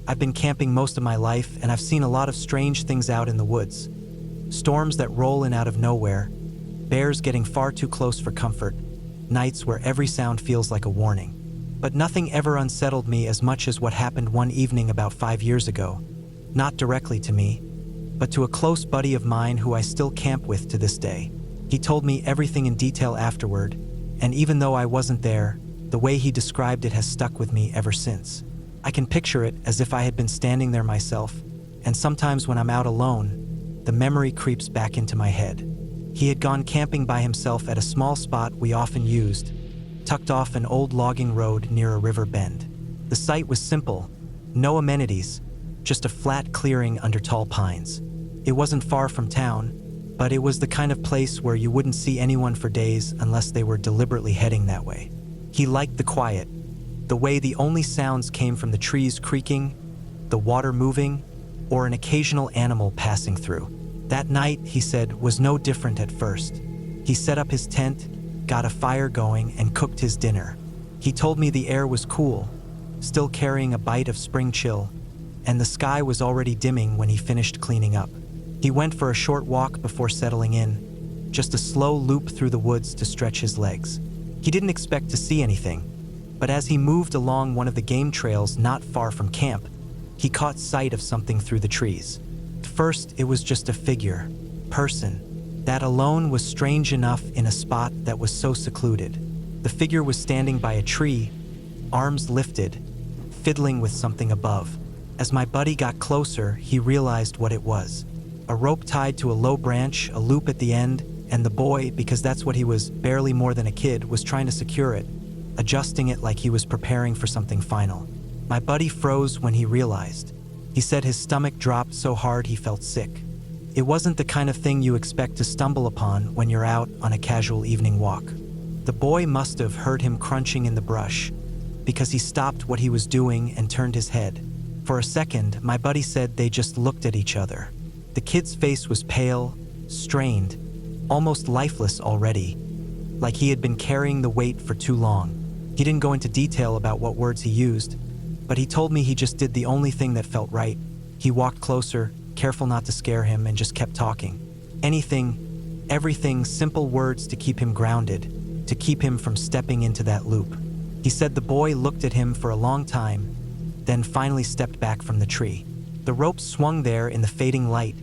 I've been camping most of my life, and I've seen a lot of strange things out in the woods. Storms that roll in out of nowhere, bears getting far too close for comfort, nights where every sound feels like a warning. But nothing ever unsettled me as much as what happened one evening about 5 years ago. Not directly to me, but to a close buddy of mine who I still camp with to this day. He told me everything in detail afterward, and even though I wasn't there, the way he described it has stuck with me ever since. I can picture it as if I had been standing there myself, and sometimes when I'm out alone, the memory creeps back into my head. He had gone camping by himself at a small spot we often used, tucked off an old logging road near a river bend. The site was simple, no amenities, just a flat clearing under tall pines. It wasn't far from town, but it was the kind of place where you wouldn't see anyone for days unless they were deliberately heading that way. He liked the quiet, the way the only sounds came from the trees creaking, the water moving, or an occasional animal passing through. That night, he said, was no different at first. He set up his tent, got a fire going, and cooked his dinner. He told me the air was cool, still carrying a bite of spring chill, and the sky was already dimming when he finished cleaning up. He went for a short walk before settling in, just a slow loop through the woods to stretch his legs. He didn't expect to see anything, but as he moved along one of the game trails not far from camp, he caught sight of something through the trees. At first, it was just a figure, person. That alone was strange enough in a spot that was so secluded. The figure was standing by a tree, arms lifted, fiddling with something above. As my buddy got closer, he realized what it was. A rope tied to a low branch, a loop at the end, and the boy, because that's what he was, barely more than a kid, was trying to secure it, adjusting it like he was preparing for something final. My buddy froze when he realized. He said his stomach dropped so hard he felt sick. It wasn't the kind of thing you expect to stumble upon when you're out on a casual evening walk. The boy must have heard him crunching in the brush, because he stopped what he was doing and turned his head. For a second, my buddy said they just looked at each other. The kid's face was pale, strained, almost lifeless already, like he had been carrying the weight for too long. He didn't go into detail about what words he used, but he told me he just did the only thing that felt right. He walked closer, careful not to scare him, and just kept talking. Anything, everything, simple words to keep him grounded, to keep him from stepping into that loop. He said the boy looked at him for a long time, then finally stepped back from the tree. The rope swung there in the fading light,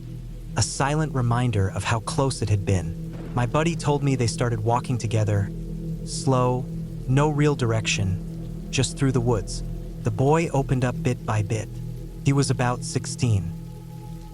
a silent reminder of how close it had been. My buddy told me they started walking together, slow, no real direction, just through the woods. The boy opened up bit by bit. He was about 16.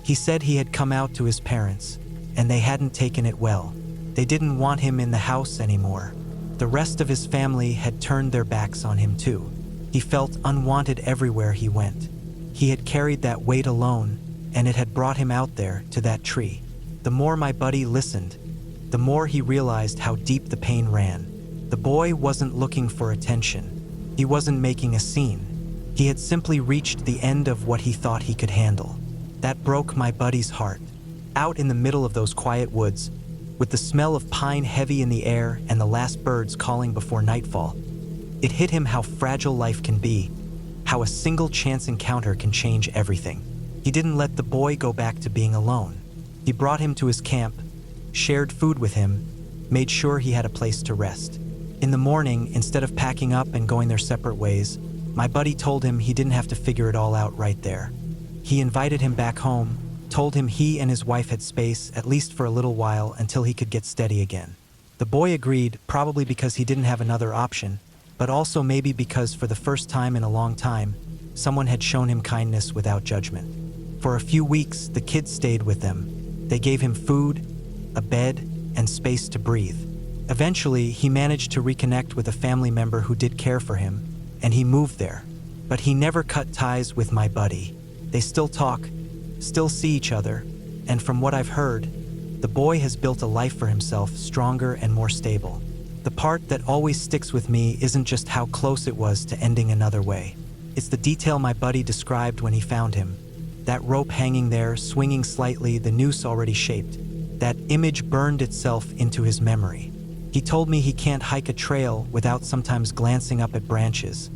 He said he had come out to his parents, and they hadn't taken it well. They didn't want him in the house anymore. The rest of his family had turned their backs on him too. He felt unwanted everywhere he went. He had carried that weight alone, and it had brought him out there to that tree. The more my buddy listened, the more he realized how deep the pain ran. The boy wasn't looking for attention. He wasn't making a scene. He had simply reached the end of what he thought he could handle. That broke my buddy's heart. Out in the middle of those quiet woods, with the smell of pine heavy in the air and the last birds calling before nightfall, it hit him how fragile life can be, how a single chance encounter can change everything. He didn't let the boy go back to being alone. He brought him to his camp, shared food with him, made sure he had a place to rest. In the morning, instead of packing up and going their separate ways, my buddy told him he didn't have to figure it all out right there. He invited him back home, told him he and his wife had space, at least for a little while, until he could get steady again. The boy agreed, probably because he didn't have another option, but also maybe because for the first time in a long time, someone had shown him kindness without judgment. For a few weeks, the kids stayed with them. They gave him food, a bed, and space to breathe. Eventually, he managed to reconnect with a family member who did care for him, and he moved there. But he never cut ties with my buddy. They still talk, still see each other, and from what I've heard, the boy has built a life for himself, stronger and more stable. The part that always sticks with me isn't just how close it was to ending another way. It's the detail my buddy described when he found him. That rope hanging there, swinging slightly, the noose already shaped. That image burned itself into his memory. He told me he can't hike a trail without sometimes glancing up at branches,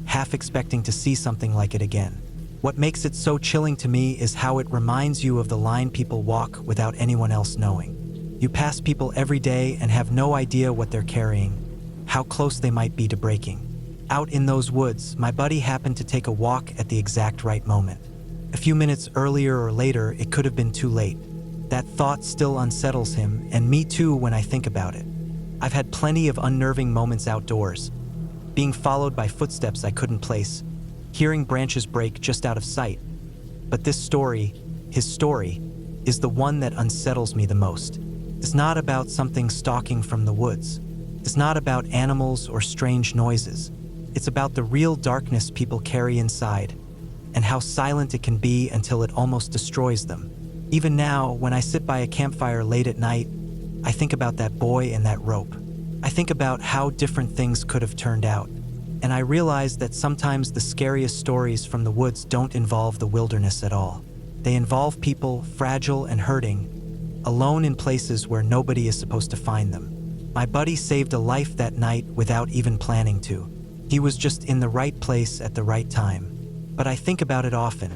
half expecting to see something like it again. What makes it so chilling to me is how it reminds you of the line people walk without anyone else knowing. You pass people every day and have no idea what they're carrying, how close they might be to breaking. Out in those woods, my buddy happened to take a walk at the exact right moment. A few minutes earlier or later, it could have been too late. That thought still unsettles him, and me too when I think about it. I've had plenty of unnerving moments outdoors, being followed by footsteps I couldn't place, hearing branches break just out of sight. But this story, his story, is the one that unsettles me the most. It's not about something stalking from the woods. It's not about animals or strange noises. It's about the real darkness people carry inside, and how silent it can be until it almost destroys them. Even now, when I sit by a campfire late at night, I think about that boy and that rope. I think about how different things could have turned out. And I realize that sometimes the scariest stories from the woods don't involve the wilderness at all. They involve people, fragile and hurting, alone in places where nobody is supposed to find them. My buddy saved a life that night without even planning to. He was just in the right place at the right time. But I think about it often.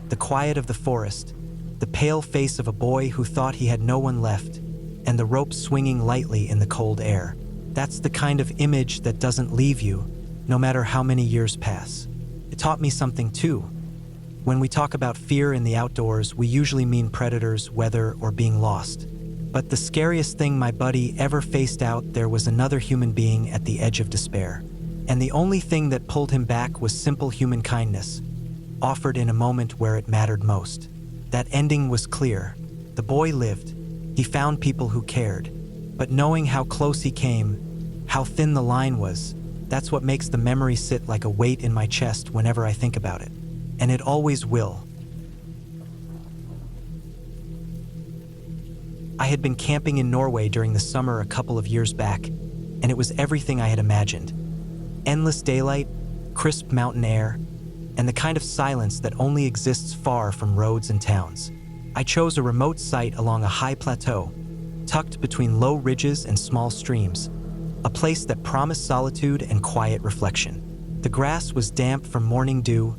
The quiet of the forest, the pale face of a boy who thought he had no one left, and the rope swinging lightly in the cold air. That's the kind of image that doesn't leave you, no matter how many years pass. It taught me something too. When we talk about fear in the outdoors, we usually mean predators, weather, or being lost. But the scariest thing my buddy ever faced out there was another human being at the edge of despair. And the only thing that pulled him back was simple human kindness, offered in a moment where it mattered most. That ending was clear. The boy lived. He found people who cared. But knowing how close he came, how thin the line was, that's what makes the memory sit like a weight in my chest whenever I think about it. And it always will. I had been camping in Norway during the summer a couple of years back, and it was everything I had imagined. Endless daylight, crisp mountain air, and the kind of silence that only exists far from roads and towns. I chose a remote site along a high plateau, tucked between low ridges and small streams, a place that promised solitude and quiet reflection. The grass was damp from morning dew,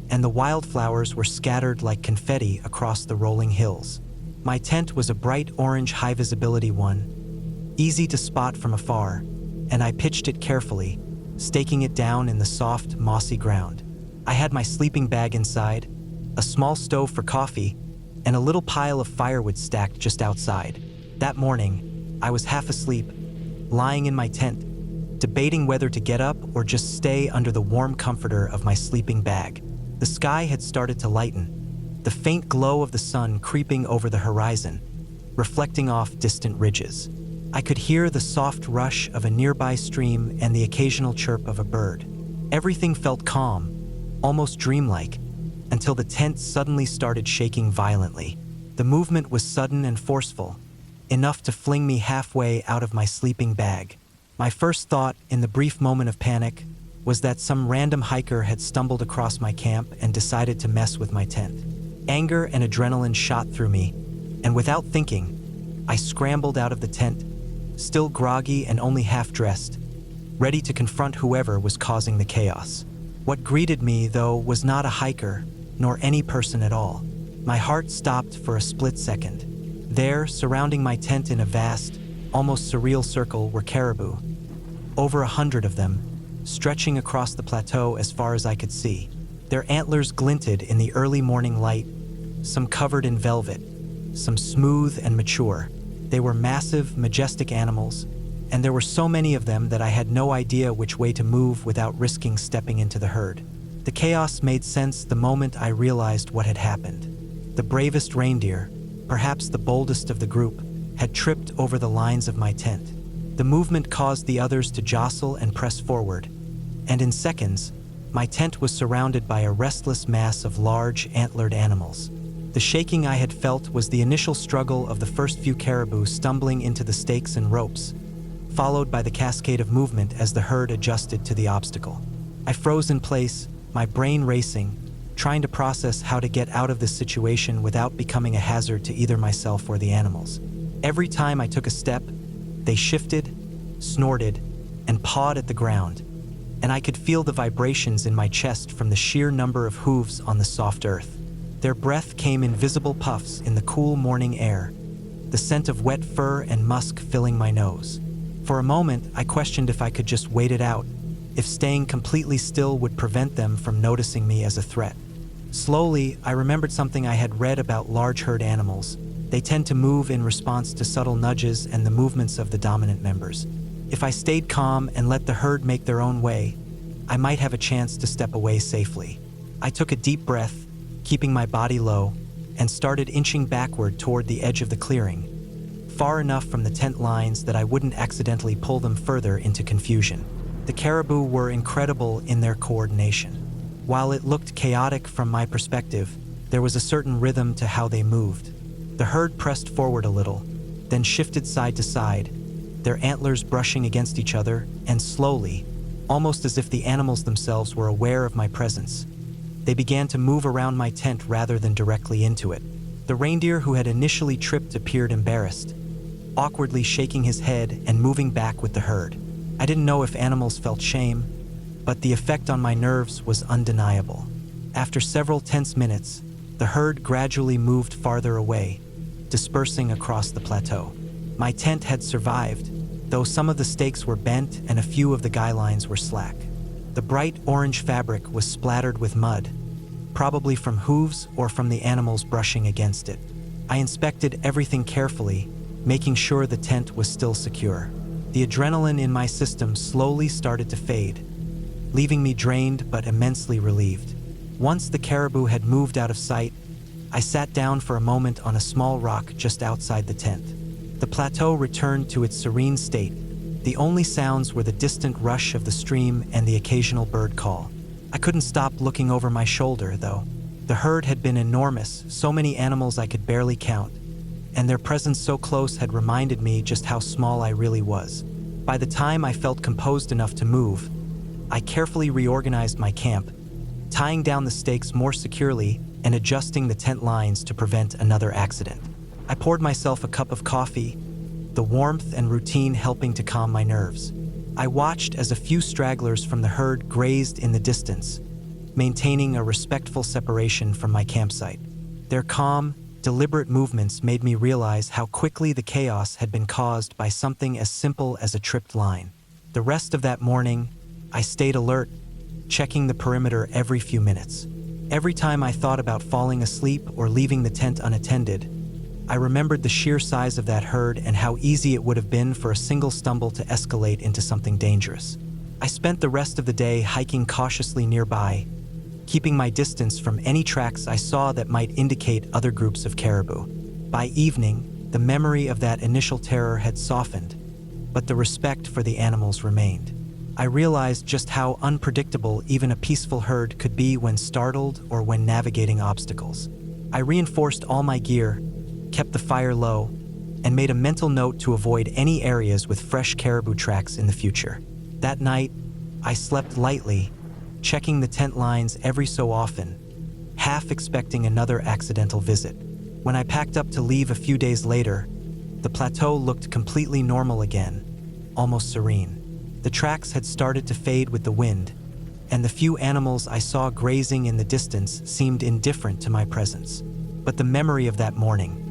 and the wildflowers were scattered like confetti across the rolling hills. My tent was a bright orange high-visibility one, easy to spot from afar, and I pitched it carefully, staking it down in the soft, mossy ground. I had my sleeping bag inside, a small stove for coffee, and a little pile of firewood stacked just outside. That morning, I was half asleep, lying in my tent, debating whether to get up or just stay under the warm comforter of my sleeping bag. The sky had started to lighten, the faint glow of the sun creeping over the horizon, reflecting off distant ridges. I could hear the soft rush of a nearby stream and the occasional chirp of a bird. Everything felt calm, almost dreamlike, until the tent suddenly started shaking violently. The movement was sudden and forceful, enough to fling me halfway out of my sleeping bag. My first thought, in the brief moment of panic, was that some random hiker had stumbled across my camp and decided to mess with my tent. Anger and adrenaline shot through me, and without thinking, I scrambled out of the tent, still groggy and only half-dressed, ready to confront whoever was causing the chaos. What greeted me, though, was not a hiker, nor any person at all. My heart stopped for a split second. There, surrounding my tent in a vast, almost surreal circle, were caribou. Over 100 of them, stretching across the plateau as far as I could see. Their antlers glinted in the early morning light, some covered in velvet, some smooth and mature. They were massive, majestic animals, and there were so many of them that I had no idea which way to move without risking stepping into the herd. The chaos made sense the moment I realized what had happened. The bravest reindeer, perhaps the boldest of the group, had tripped over the lines of my tent. The movement caused the others to jostle and press forward, and in seconds, my tent was surrounded by a restless mass of large, antlered animals. The shaking I had felt was the initial struggle of the first few caribou stumbling into the stakes and ropes, followed by the cascade of movement as the herd adjusted to the obstacle. I froze in place, my brain racing, trying to process how to get out of this situation without becoming a hazard to either myself or the animals. Every time I took a step, they shifted, snorted, and pawed at the ground, and I could feel the vibrations in my chest from the sheer number of hooves on the soft earth. Their breath came in visible puffs in the cool morning air, the scent of wet fur and musk filling my nose. For a moment, I questioned if I could just wait it out, if staying completely still would prevent them from noticing me as a threat. Slowly, I remembered something I had read about large herd animals. They tend to move in response to subtle nudges and the movements of the dominant members. If I stayed calm and let the herd make their own way, I might have a chance to step away safely. I took a deep breath, keeping my body low, and started inching backward toward the edge of the clearing, far enough from the tent lines that I wouldn't accidentally pull them further into confusion. The caribou were incredible in their coordination. While it looked chaotic from my perspective, there was a certain rhythm to how they moved. The herd pressed forward a little, then shifted side to side, their antlers brushing against each other, and slowly, almost as if the animals themselves were aware of my presence, they began to move around my tent rather than directly into it. The reindeer who had initially tripped appeared embarrassed, awkwardly shaking his head and moving back with the herd. I didn't know if animals felt shame, but the effect on my nerves was undeniable. After several tense minutes, the herd gradually moved farther away, dispersing across the plateau. My tent had survived, though some of the stakes were bent and a few of the guy lines were slack. The bright orange fabric was splattered with mud, probably from hooves or from the animals brushing against it. I inspected everything carefully, making sure the tent was still secure. The adrenaline in my system slowly started to fade, leaving me drained but immensely relieved. Once the caribou had moved out of sight, I sat down for a moment on a small rock just outside the tent. The plateau returned to its serene state. The only sounds were the distant rush of the stream and the occasional bird call. I couldn't stop looking over my shoulder, though. The herd had been enormous, so many animals I could barely count, and their presence so close had reminded me just how small I really was. By the time I felt composed enough to move, I carefully reorganized my camp, tying down the stakes more securely and adjusting the tent lines to prevent another accident. I poured myself a cup of coffee, the warmth and routine helping to calm my nerves. I watched as a few stragglers from the herd grazed in the distance, maintaining a respectful separation from my campsite. Their calm, deliberate movements made me realize how quickly the chaos had been caused by something as simple as a tripped line. The rest of that morning, I stayed alert, checking the perimeter every few minutes. Every time I thought about falling asleep or leaving the tent unattended, I remembered the sheer size of that herd and how easy it would have been for a single stumble to escalate into something dangerous. I spent the rest of the day hiking cautiously nearby, keeping my distance from any tracks I saw that might indicate other groups of caribou. By evening, the memory of that initial terror had softened, but the respect for the animals remained. I realized just how unpredictable even a peaceful herd could be when startled or when navigating obstacles. I reinforced all my gear, kept the fire low, and made a mental note to avoid any areas with fresh caribou tracks in the future. That night, I slept lightly, checking the tent lines every so often, half expecting another accidental visit. When I packed up to leave a few days later, the plateau looked completely normal again, almost serene. The tracks had started to fade with the wind, and the few animals I saw grazing in the distance seemed indifferent to my presence. But the memory of that morning,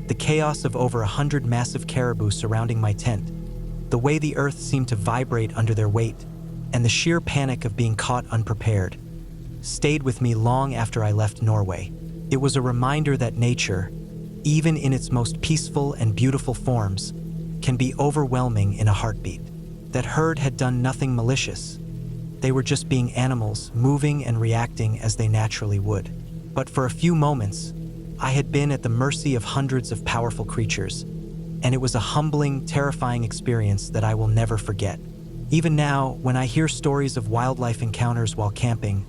the chaos of over 100 massive caribou surrounding my tent, the way the earth seemed to vibrate under their weight, and the sheer panic of being caught unprepared, stayed with me long after I left Norway. It was a reminder that nature, even in its most peaceful and beautiful forms, can be overwhelming in a heartbeat. That herd had done nothing malicious. They were just being animals, moving and reacting as they naturally would. But for a few moments, I had been at the mercy of hundreds of powerful creatures, and it was a humbling, terrifying experience that I will never forget. Even now, when I hear stories of wildlife encounters while camping,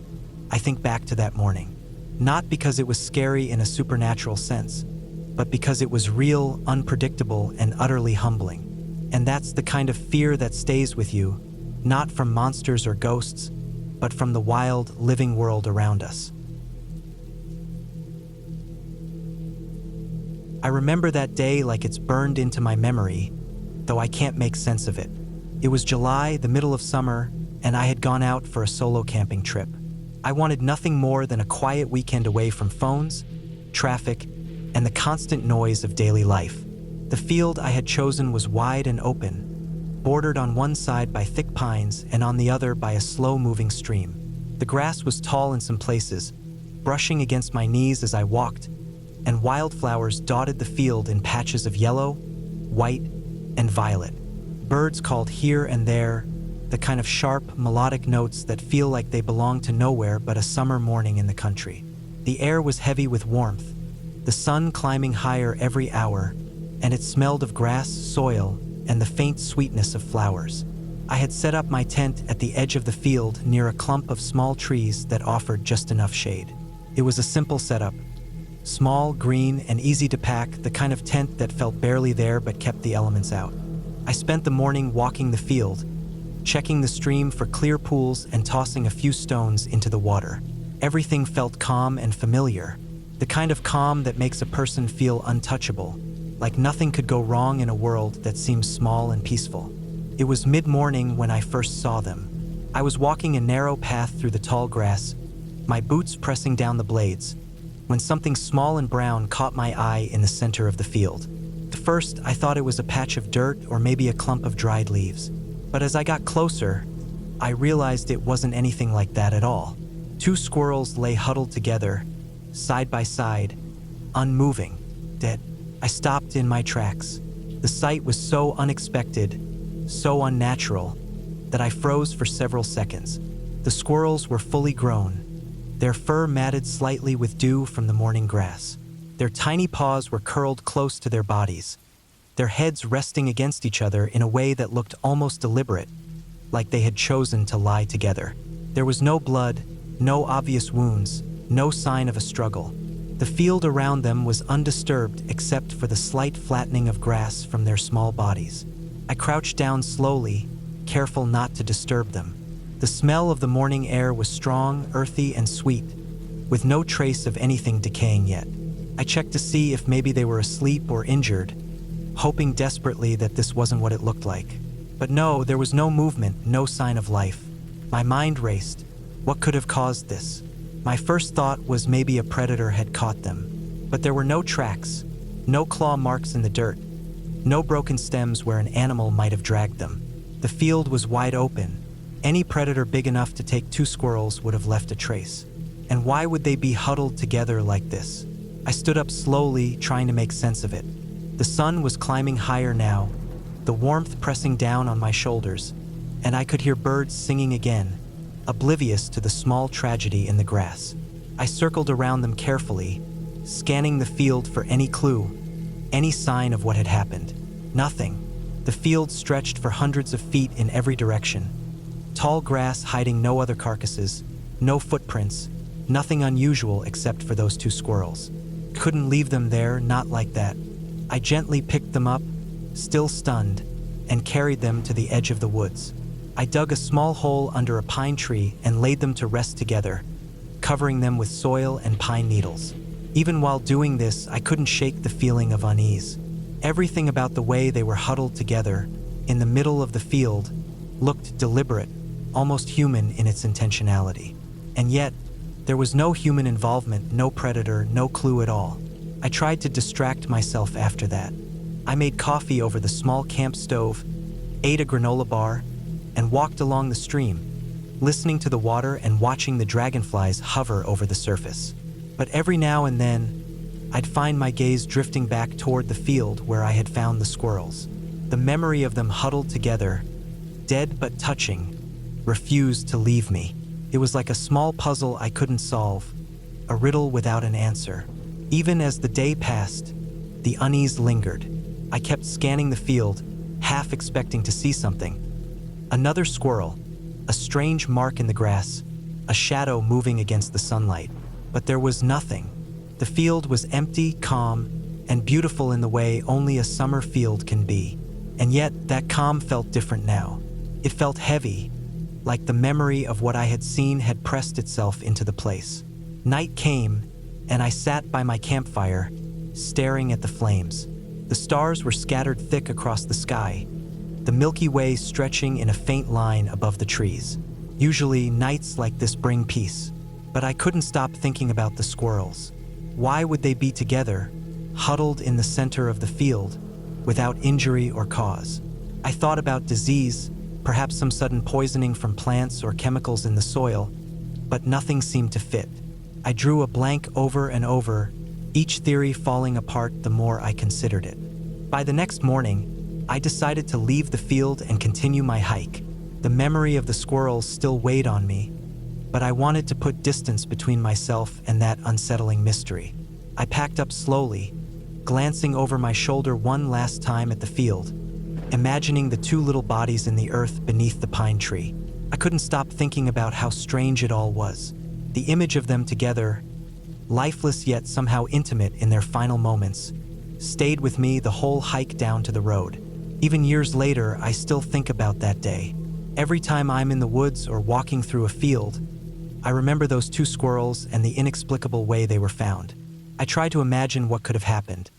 I think back to that morning. Not because it was scary in a supernatural sense, but because it was real, unpredictable, and utterly humbling. And that's the kind of fear that stays with you, not from monsters or ghosts, but from the wild, living world around us. I remember that day like it's burned into my memory, though I can't make sense of it. It was July, the middle of summer, and I had gone out for a solo camping trip. I wanted nothing more than a quiet weekend away from phones, traffic, and the constant noise of daily life. The field I had chosen was wide and open, bordered on one side by thick pines and on the other by a slow-moving stream. The grass was tall in some places, brushing against my knees as I walked, and wildflowers dotted the field in patches of yellow, white, and violet. Birds called here and there, the kind of sharp, melodic notes that feel like they belong to nowhere but a summer morning in the country. The air was heavy with warmth, the sun climbing higher every hour, and it smelled of grass, soil, and the faint sweetness of flowers. I had set up my tent at the edge of the field near a clump of small trees that offered just enough shade. It was a simple setup, small, green, and easy to pack, the kind of tent that felt barely there but kept the elements out. I spent the morning walking the field, checking the stream for clear pools and tossing a few stones into the water. Everything felt calm and familiar, the kind of calm that makes a person feel untouchable, like nothing could go wrong in a world that seems small and peaceful. It was mid-morning when I first saw them. I was walking a narrow path through the tall grass, my boots pressing down the blades, when something small and brown caught my eye in the center of the field. At first, I thought it was a patch of dirt or maybe a clump of dried leaves. But as I got closer, I realized it wasn't anything like that at all. Two squirrels lay huddled together, side by side, unmoving, dead. I stopped in my tracks. The sight was so unexpected, so unnatural, that I froze for several seconds. The squirrels were fully grown, their fur matted slightly with dew from the morning grass. Their tiny paws were curled close to their bodies, their heads resting against each other in a way that looked almost deliberate, like they had chosen to lie together. There was no blood, no obvious wounds, no sign of a struggle. The field around them was undisturbed except for the slight flattening of grass from their small bodies. I crouched down slowly, careful not to disturb them. The smell of the morning air was strong, earthy, and sweet, with no trace of anything decaying yet. I checked to see if maybe they were asleep or injured, hoping desperately that this wasn't what it looked like. But no, there was no movement, no sign of life. My mind raced. What could have caused this? My first thought was maybe a predator had caught them. But there were no tracks, no claw marks in the dirt, no broken stems where an animal might have dragged them. The field was wide open. Any predator big enough to take two squirrels would have left a trace. And why would they be huddled together like this? I stood up slowly, trying to make sense of it. The sun was climbing higher now, the warmth pressing down on my shoulders, and I could hear birds singing again, oblivious to the small tragedy in the grass. I circled around them carefully, scanning the field for any clue, any sign of what had happened. Nothing. The field stretched for hundreds of feet in every direction. Tall grass hiding no other carcasses, no footprints, nothing unusual except for those two squirrels. Couldn't leave them there, not like that. I gently picked them up, still stunned, and carried them to the edge of the woods. I dug a small hole under a pine tree and laid them to rest together, covering them with soil and pine needles. Even while doing this, I couldn't shake the feeling of unease. Everything about the way they were huddled together, in the middle of the field, looked deliberate, almost human in its intentionality. And yet, there was no human involvement, no predator, no clue at all. I tried to distract myself after that. I made coffee over the small camp stove, ate a granola bar, and walked along the stream, listening to the water and watching the dragonflies hover over the surface. But every now and then, I'd find my gaze drifting back toward the field where I had found the squirrels. The memory of them huddled together, dead but touching, refused to leave me. It was like a small puzzle I couldn't solve, a riddle without an answer. Even as the day passed, the unease lingered. I kept scanning the field, half expecting to see something. Another squirrel, a strange mark in the grass, a shadow moving against the sunlight. But there was nothing. The field was empty, calm, and beautiful in the way only a summer field can be. And yet, that calm felt different now. It felt heavy, like the memory of what I had seen had pressed itself into the place. Night came, and I sat by my campfire, staring at the flames. The stars were scattered thick across the sky, the Milky Way stretching in a faint line above the trees. Usually, nights like this bring peace, but I couldn't stop thinking about the squirrels. Why would they be together, huddled in the center of the field, without injury or cause? I thought about disease, perhaps some sudden poisoning from plants or chemicals in the soil, but nothing seemed to fit. I drew a blank over and over, each theory falling apart the more I considered it. By the next morning, I decided to leave the field and continue my hike. The memory of the squirrels still weighed on me, but I wanted to put distance between myself and that unsettling mystery. I packed up slowly, glancing over my shoulder one last time at the field, imagining the two little bodies in the earth beneath the pine tree. I couldn't stop thinking about how strange it all was. The image of them together, lifeless yet somehow intimate in their final moments, stayed with me the whole hike down to the road. Even years later, I still think about that day. Every time I'm in the woods or walking through a field, I remember those two squirrels and the inexplicable way they were found. I try to imagine what could have happened.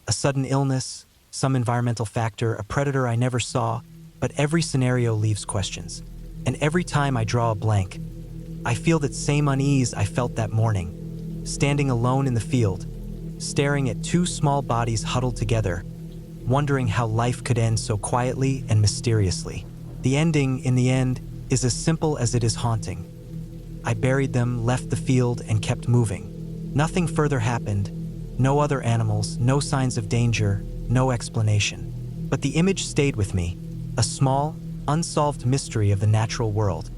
A sudden illness, some environmental factor, a predator I never saw, but every scenario leaves questions. And every time I draw a blank, I feel that same unease I felt that morning, standing alone in the field, staring at two small bodies huddled together, wondering how life could end so quietly and mysteriously. The ending, in the end, is as simple as it is haunting. I buried them, left the field, and kept moving. Nothing further happened. No other animals, no signs of danger, no explanation. But the image stayed with me, a small, unsolved mystery of the natural world.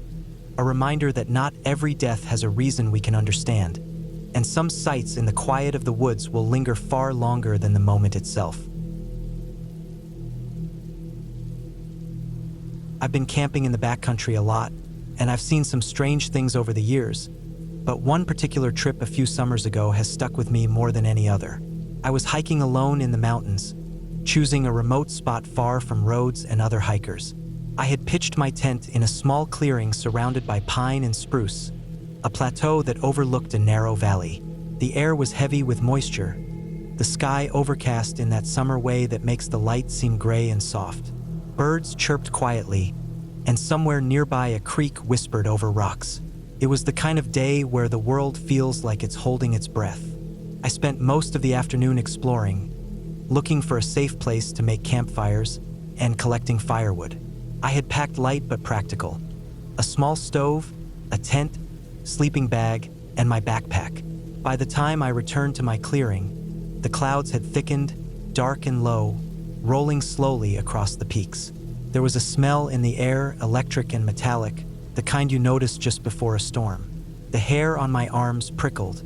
A reminder that not every death has a reason we can understand, and some sights in the quiet of the woods will linger far longer than the moment itself. I've been camping in the backcountry a lot, and I've seen some strange things over the years, but one particular trip a few summers ago has stuck with me more than any other. I was hiking alone in the mountains, choosing a remote spot far from roads and other hikers. I had pitched my tent in a small clearing surrounded by pine and spruce, a plateau that overlooked a narrow valley. The air was heavy with moisture, the sky overcast in that summer way that makes the light seem gray and soft. Birds chirped quietly, and somewhere nearby a creek whispered over rocks. It was the kind of day where the world feels like it's holding its breath. I spent most of the afternoon exploring, looking for a safe place to make campfires and collecting firewood. I had packed light but practical: a small stove, a tent, sleeping bag, and my backpack. By the time I returned to my clearing, the clouds had thickened, dark and low, rolling slowly across the peaks. There was a smell in the air, electric and metallic, the kind you notice just before a storm. The hair on my arms prickled,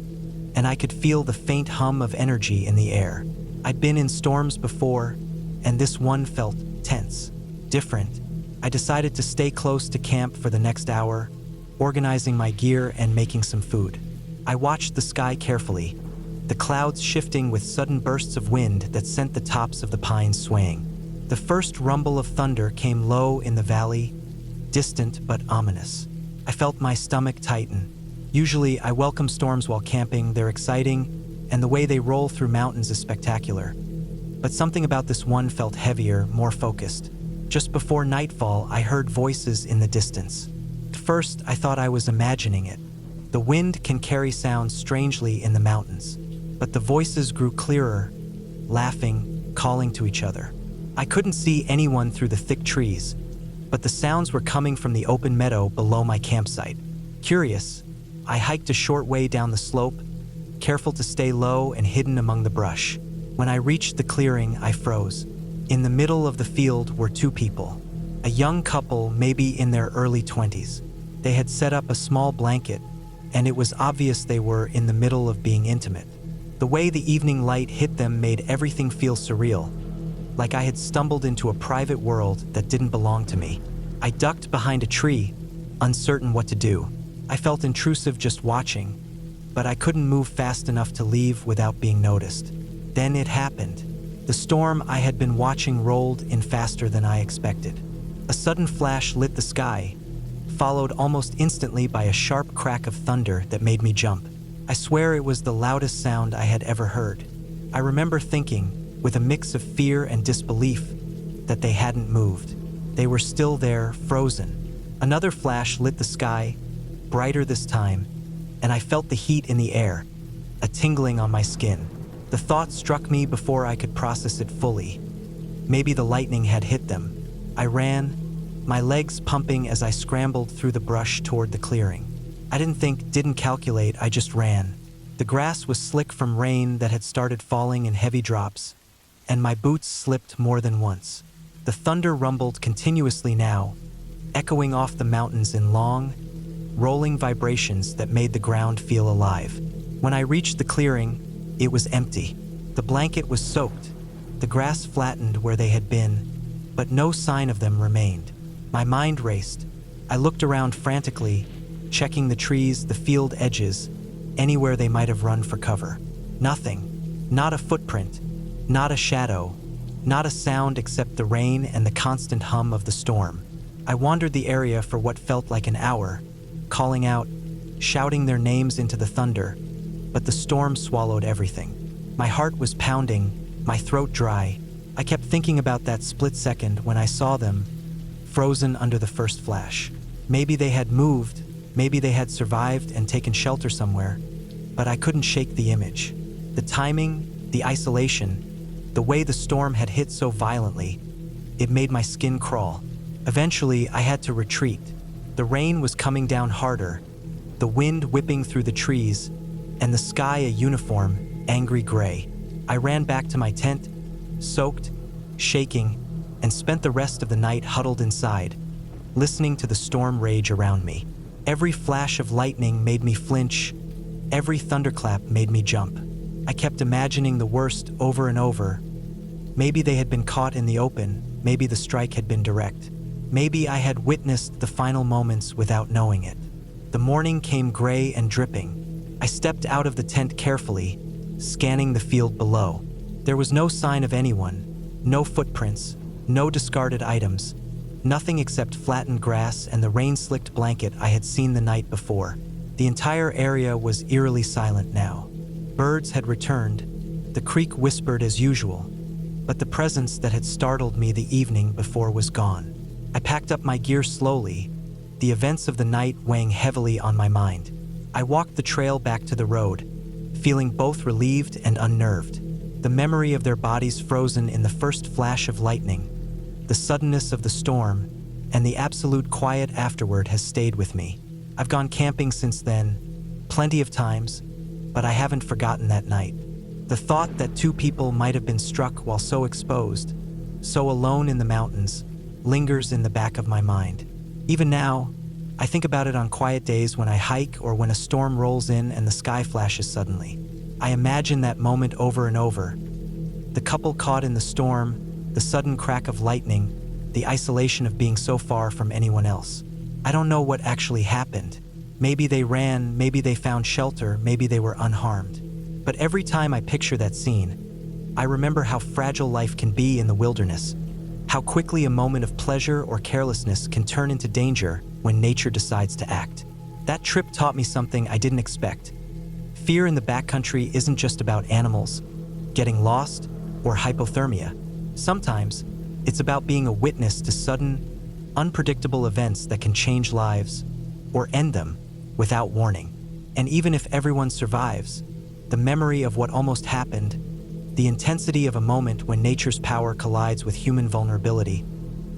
and I could feel the faint hum of energy in the air. I'd been in storms before, and this one felt tense, different. I decided to stay close to camp for the next hour, organizing my gear and making some food. I watched the sky carefully, the clouds shifting with sudden bursts of wind that sent the tops of the pines swaying. The first rumble of thunder came low in the valley, distant but ominous. I felt my stomach tighten. Usually, I welcome storms while camping. They're exciting, and the way they roll through mountains is spectacular. But something about this one felt heavier, more focused. Just before nightfall, I heard voices in the distance. At first, I thought I was imagining it. The wind can carry sounds strangely in the mountains, but the voices grew clearer, laughing, calling to each other. I couldn't see anyone through the thick trees, but the sounds were coming from the open meadow below my campsite. Curious, I hiked a short way down the slope, careful to stay low and hidden among the brush. When I reached the clearing, I froze. In the middle of the field were two people, a young couple maybe in their early 20s. They had set up a small blanket, and it was obvious they were in the middle of being intimate. The way the evening light hit them made everything feel surreal, like I had stumbled into a private world that didn't belong to me. I ducked behind a tree, uncertain what to do. I felt intrusive just watching, but I couldn't move fast enough to leave without being noticed. Then it happened. The storm I had been watching rolled in faster than I expected. A sudden flash lit the sky, followed almost instantly by a sharp crack of thunder that made me jump. I swear it was the loudest sound I had ever heard. I remember thinking, with a mix of fear and disbelief, that they hadn't moved. They were still there, frozen. Another flash lit the sky, brighter this time, and I felt the heat in the air, a tingling on my skin. The thought struck me before I could process it fully. Maybe the lightning had hit them. I ran, my legs pumping as I scrambled through the brush toward the clearing. I didn't think, didn't calculate, I just ran. The grass was slick from rain that had started falling in heavy drops, and my boots slipped more than once. The thunder rumbled continuously now, echoing off the mountains in long, rolling vibrations that made the ground feel alive. When I reached the clearing, it was empty. The blanket was soaked, the grass flattened where they had been, but no sign of them remained. My mind raced. I looked around frantically, checking the trees, the field edges, anywhere they might have run for cover. Nothing. Not a footprint, not a shadow, not a sound except the rain and the constant hum of the storm. I wandered the area for what felt like an hour, calling out, shouting their names into the thunder, but the storm swallowed everything. My heart was pounding, my throat dry. I kept thinking about that split second when I saw them, frozen under the first flash. Maybe they had moved, maybe they had survived and taken shelter somewhere, but I couldn't shake the image. The timing, the isolation, the way the storm had hit so violently, it made my skin crawl. Eventually, I had to retreat. The rain was coming down harder, the wind whipping through the trees, and the sky a uniform, angry gray. I ran back to my tent, soaked, shaking, and spent the rest of the night huddled inside, listening to the storm rage around me. Every flash of lightning made me flinch, every thunderclap made me jump. I kept imagining the worst over and over. Maybe they had been caught in the open, maybe the strike had been direct. Maybe I had witnessed the final moments without knowing it. The morning came gray and dripping. I stepped out of the tent carefully, scanning the field below. There was no sign of anyone, no footprints, no discarded items, nothing except flattened grass and the rain-slicked blanket I had seen the night before. The entire area was eerily silent now. Birds had returned, the creek whispered as usual, but the presence that had startled me the evening before was gone. I packed up my gear slowly, the events of the night weighing heavily on my mind. I walked the trail back to the road, feeling both relieved and unnerved. The memory of their bodies frozen in the first flash of lightning, the suddenness of the storm, and the absolute quiet afterward has stayed with me. I've gone camping since then, plenty of times, but I haven't forgotten that night. The thought that two people might have been struck while so exposed, so alone in the mountains, lingers in the back of my mind. Even now, I think about it on quiet days when I hike or when a storm rolls in and the sky flashes suddenly. I imagine that moment over and over. The couple caught in the storm, the sudden crack of lightning, the isolation of being so far from anyone else. I don't know what actually happened. Maybe they ran, maybe they found shelter, maybe they were unharmed. But every time I picture that scene, I remember how fragile life can be in the wilderness, how quickly a moment of pleasure or carelessness can turn into danger when nature decides to act. That trip taught me something I didn't expect. Fear in the backcountry isn't just about animals, getting lost, or hypothermia. Sometimes, it's about being a witness to sudden, unpredictable events that can change lives, or end them, without warning. And even if everyone survives, the memory of what almost happened, the intensity of a moment when nature's power collides with human vulnerability,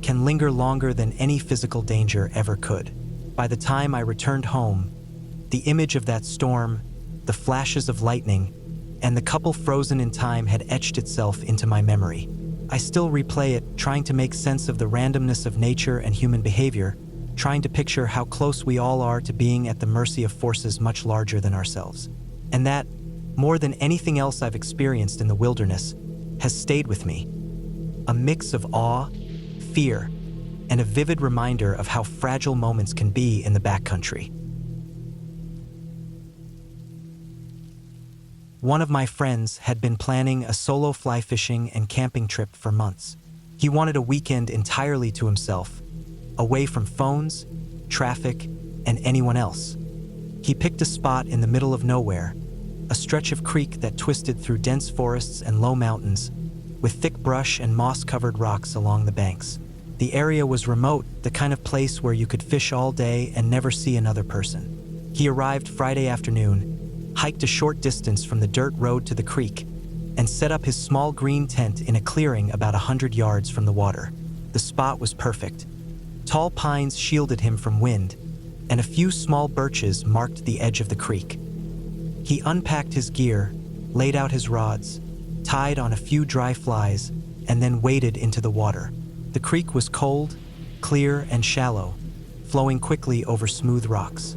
can linger longer than any physical danger ever could. By the time I returned home, the image of that storm, the flashes of lightning, and the couple frozen in time had etched itself into my memory. I still replay it, trying to make sense of the randomness of nature and human behavior, trying to picture how close we all are to being at the mercy of forces much larger than ourselves. And that, more than anything else I've experienced in the wilderness, has stayed with me. A mix of awe, fear, and a vivid reminder of how fragile moments can be in the backcountry. One of my friends had been planning a solo fly fishing and camping trip for months. He wanted a weekend entirely to himself, away from phones, traffic, and anyone else. He picked a spot in the middle of nowhere, a stretch of creek that twisted through dense forests and low mountains, with thick brush and moss-covered rocks along the banks. The area was remote, the kind of place where you could fish all day and never see another person. He arrived Friday afternoon, hiked a short distance from the dirt road to the creek, and set up his small green tent in a clearing about 100 yards from the water. The spot was perfect. Tall pines shielded him from wind, and a few small birches marked the edge of the creek. He unpacked his gear, laid out his rods, tied on a few dry flies, and then waded into the water. The creek was cold, clear, and shallow, flowing quickly over smooth rocks.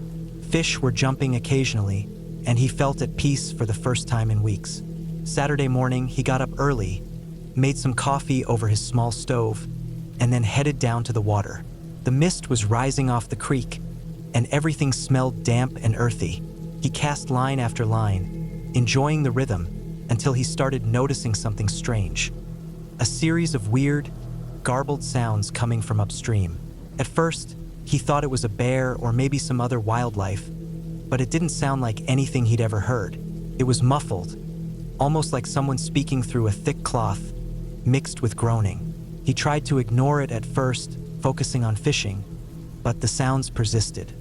Fish were jumping occasionally, and he felt at peace for the first time in weeks. Saturday morning, he got up early, made some coffee over his small stove, and then headed down to the water. The mist was rising off the creek, and everything smelled damp and earthy. He cast line after line, enjoying the rhythm, until he started noticing something strange. A series of weird, garbled sounds coming from upstream. At first, he thought it was a bear or maybe some other wildlife, but it didn't sound like anything he'd ever heard. It was muffled, almost like someone speaking through a thick cloth, mixed with groaning. He tried to ignore it at first, focusing on fishing, but the sounds persisted.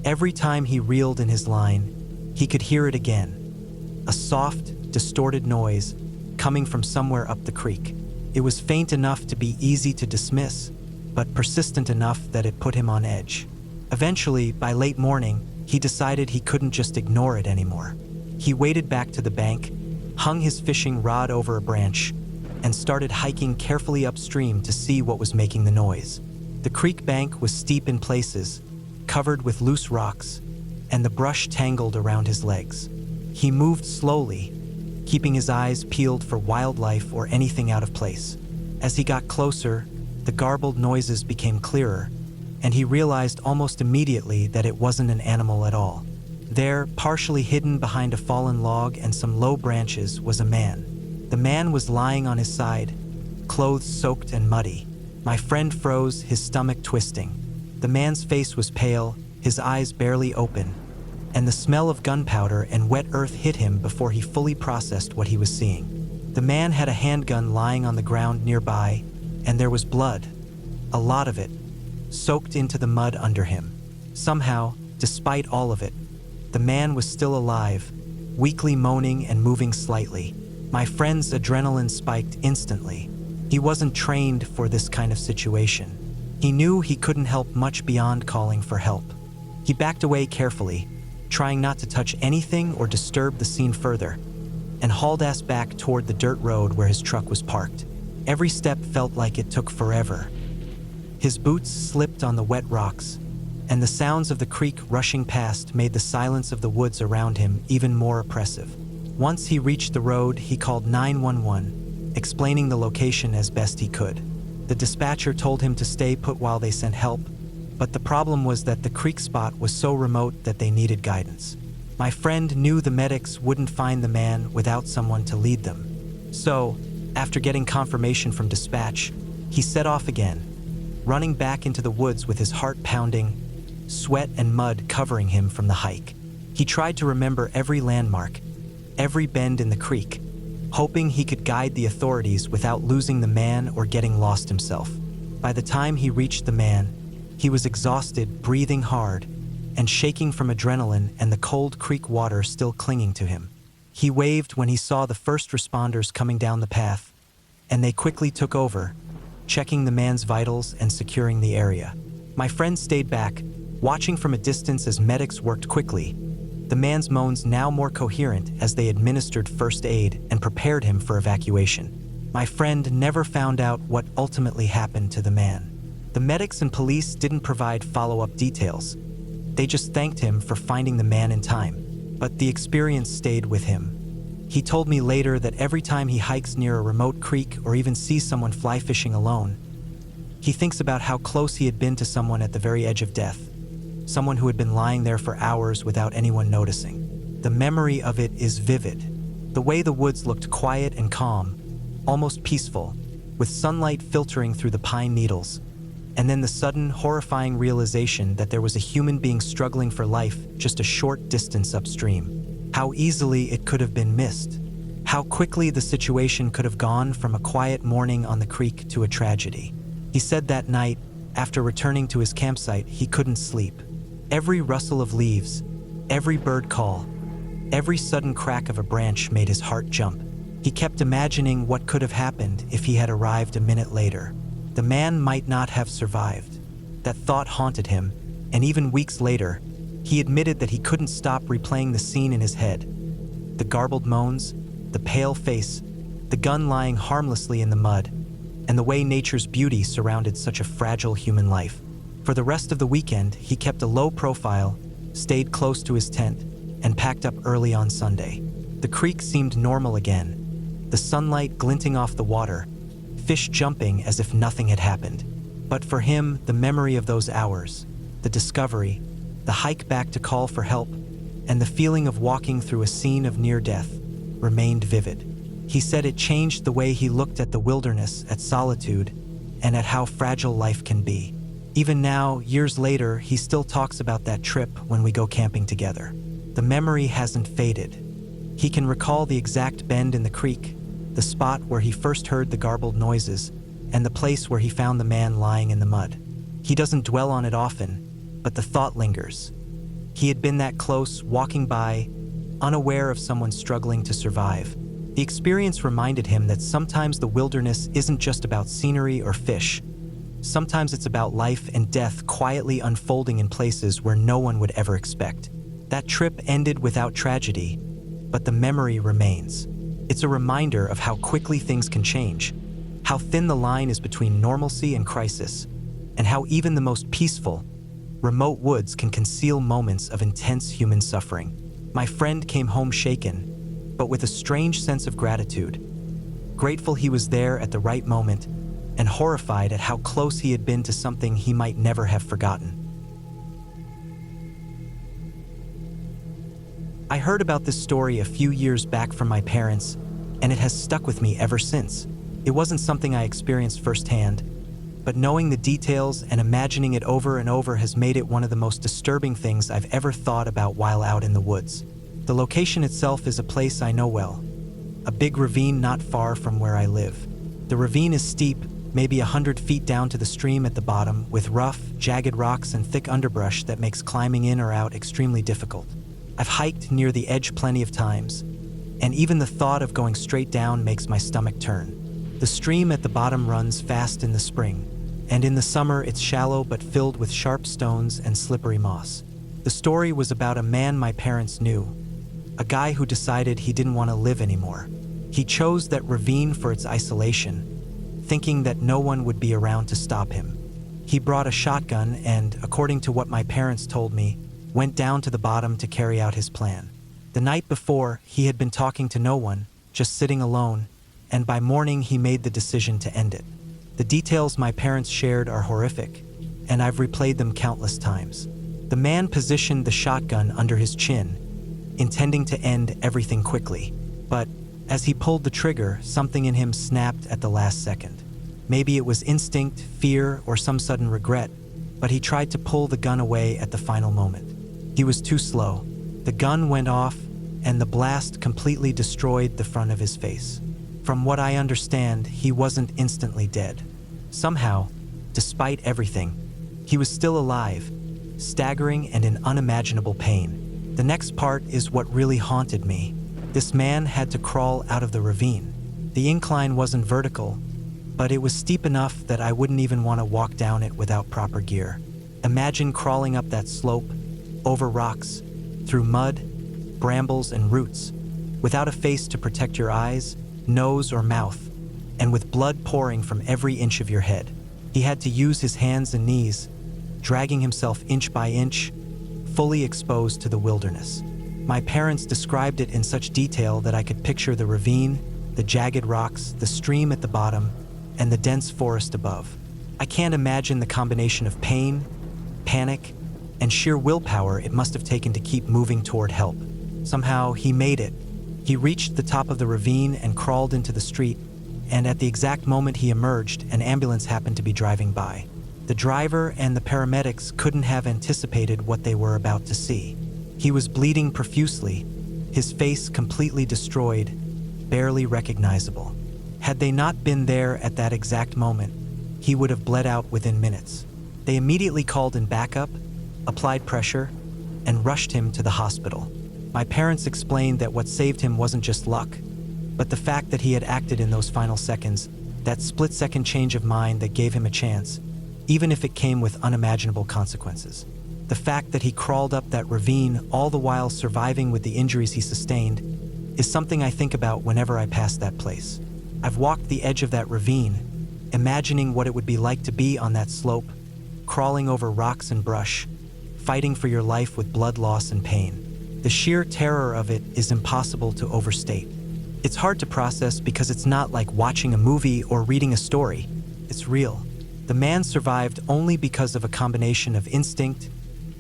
Every time he reeled in his line, he could hear it again. A soft, distorted noise coming from somewhere up the creek. It was faint enough to be easy to dismiss, but persistent enough that it put him on edge. Eventually, by late morning, he decided he couldn't just ignore it anymore. He waded back to the bank, hung his fishing rod over a branch, and started hiking carefully upstream to see what was making the noise. The creek bank was steep in places, covered with loose rocks, and the brush tangled around his legs. He moved slowly, keeping his eyes peeled for wildlife or anything out of place. As he got closer, the garbled noises became clearer, and he realized almost immediately that it wasn't an animal at all. There, partially hidden behind a fallen log and some low branches, was a man. The man was lying on his side, clothes soaked and muddy. My friend froze, his stomach twisting. The man's face was pale, his eyes barely open, and the smell of gunpowder and wet earth hit him before he fully processed what he was seeing. The man had a handgun lying on the ground nearby, and there was blood, a lot of it, soaked into the mud under him. Somehow, despite all of it, the man was still alive, weakly moaning and moving slightly. My friend's adrenaline spiked instantly. He wasn't trained for this kind of situation. He knew he couldn't help much beyond calling for help. He backed away carefully, trying not to touch anything or disturb the scene further, and hauled ass back toward the dirt road where his truck was parked. Every step felt like it took forever. His boots slipped on the wet rocks, and the sounds of the creek rushing past made the silence of the woods around him even more oppressive. Once he reached the road, he called 911, explaining the location as best he could. The dispatcher told him to stay put while they sent help, but the problem was that the creek spot was so remote that they needed guidance. My friend knew the medics wouldn't find the man without someone to lead them. So, after getting confirmation from dispatch, he set off again, running back into the woods with his heart pounding, sweat and mud covering him from the hike. He tried to remember every landmark, every bend in the creek, hoping he could guide the authorities without losing the man or getting lost himself. By the time he reached the man, he was exhausted, breathing hard, and shaking from adrenaline and the cold creek water still clinging to him. He waved when he saw the first responders coming down the path, and they quickly took over, checking the man's vitals and securing the area. My friend stayed back, watching from a distance as medics worked quickly, the man's moans now more coherent as they administered first aid and prepared him for evacuation. My friend never found out what ultimately happened to the man. The medics and police didn't provide follow-up details. They just thanked him for finding the man in time. But the experience stayed with him. He told me later that every time he hikes near a remote creek or even sees someone fly fishing alone, he thinks about how close he had been to someone at the very edge of death, someone who had been lying there for hours without anyone noticing. The memory of it is vivid. The way the woods looked quiet and calm, almost peaceful, with sunlight filtering through the pine needles, and then the sudden, horrifying realization that there was a human being struggling for life just a short distance upstream. How easily it could have been missed. How quickly the situation could have gone from a quiet morning on the creek to a tragedy. He said that night, after returning to his campsite, he couldn't sleep. Every rustle of leaves, every bird call, every sudden crack of a branch made his heart jump. He kept imagining what could have happened if he had arrived a minute later. The man might not have survived. That thought haunted him, and even weeks later, he admitted that he couldn't stop replaying the scene in his head. The garbled moans, the pale face, the gun lying harmlessly in the mud, and the way nature's beauty surrounded such a fragile human life. For the rest of the weekend, he kept a low profile, stayed close to his tent, and packed up early on Sunday. The creek seemed normal again, the sunlight glinting off the water, fish jumping as if nothing had happened. But for him, the memory of those hours, the discovery, the hike back to call for help, and the feeling of walking through a scene of near death remained vivid. He said it changed the way he looked at the wilderness, at solitude, and at how fragile life can be. Even now, years later, he still talks about that trip when we go camping together. The memory hasn't faded. He can recall the exact bend in the creek, the spot where he first heard the garbled noises, and the place where he found the man lying in the mud. He doesn't dwell on it often, but the thought lingers. He had been that close, walking by, unaware of someone struggling to survive. The experience reminded him that sometimes the wilderness isn't just about scenery or fish. Sometimes it's about life and death quietly unfolding in places where no one would ever expect. That trip ended without tragedy, but the memory remains. It's a reminder of how quickly things can change, how thin the line is between normalcy and crisis, and how even the most peaceful, remote woods can conceal moments of intense human suffering. My friend came home shaken, but with a strange sense of gratitude, grateful he was there at the right moment, and horrified at how close he had been to something he might never have forgotten. I heard about this story a few years back from my parents, and it has stuck with me ever since. It wasn't something I experienced firsthand, but knowing the details and imagining it over and over has made it one of the most disturbing things I've ever thought about while out in the woods. The location itself is a place I know well, a big ravine not far from where I live. The ravine is steep, maybe 100 feet down to the stream at the bottom, with rough, jagged rocks and thick underbrush that makes climbing in or out extremely difficult. I've hiked near the edge plenty of times, and even the thought of going straight down makes my stomach turn. The stream at the bottom runs fast in the spring, and in the summer it's shallow but filled with sharp stones and slippery moss. The story was about a man my parents knew, a guy who decided he didn't want to live anymore. He chose that ravine for its isolation, thinking that no one would be around to stop him. He brought a shotgun and, according to what my parents told me, went down to the bottom to carry out his plan. The night before, he had been talking to no one, just sitting alone, and by morning he made the decision to end it. The details my parents shared are horrific, and I've replayed them countless times. The man positioned the shotgun under his chin, intending to end everything quickly. But as he pulled the trigger, something in him snapped at the last second. Maybe it was instinct, fear, or some sudden regret, but he tried to pull the gun away at the final moment. He was too slow. The gun went off, and the blast completely destroyed the front of his face. From what I understand, he wasn't instantly dead. Somehow, despite everything, he was still alive, staggering and in unimaginable pain. The next part is what really haunted me. This man had to crawl out of the ravine. The incline wasn't vertical, but it was steep enough that I wouldn't even want to walk down it without proper gear. Imagine crawling up that slope, over rocks, through mud, brambles, and roots, without a face to protect your eyes, nose, or mouth, and with blood pouring from every inch of your head. He had to use his hands and knees, dragging himself inch by inch, fully exposed to the wilderness. My parents described it in such detail that I could picture the ravine, the jagged rocks, the stream at the bottom, and the dense forest above. I can't imagine the combination of pain, panic, and sheer willpower it must have taken to keep moving toward help. Somehow, he made it. He reached the top of the ravine and crawled into the street, and at the exact moment he emerged, an ambulance happened to be driving by. The driver and the paramedics couldn't have anticipated what they were about to see. He was bleeding profusely, his face completely destroyed, barely recognizable. Had they not been there at that exact moment, he would have bled out within minutes. They immediately called in backup, applied pressure, and rushed him to the hospital. My parents explained that what saved him wasn't just luck, but the fact that he had acted in those final seconds, that split-second change of mind that gave him a chance, even if it came with unimaginable consequences. The fact that he crawled up that ravine, all the while surviving with the injuries he sustained, is something I think about whenever I pass that place. I've walked the edge of that ravine, imagining what it would be like to be on that slope, crawling over rocks and brush, fighting for your life with blood loss and pain. The sheer terror of it is impossible to overstate. It's hard to process because it's not like watching a movie or reading a story. It's real. The man survived only because of a combination of instinct,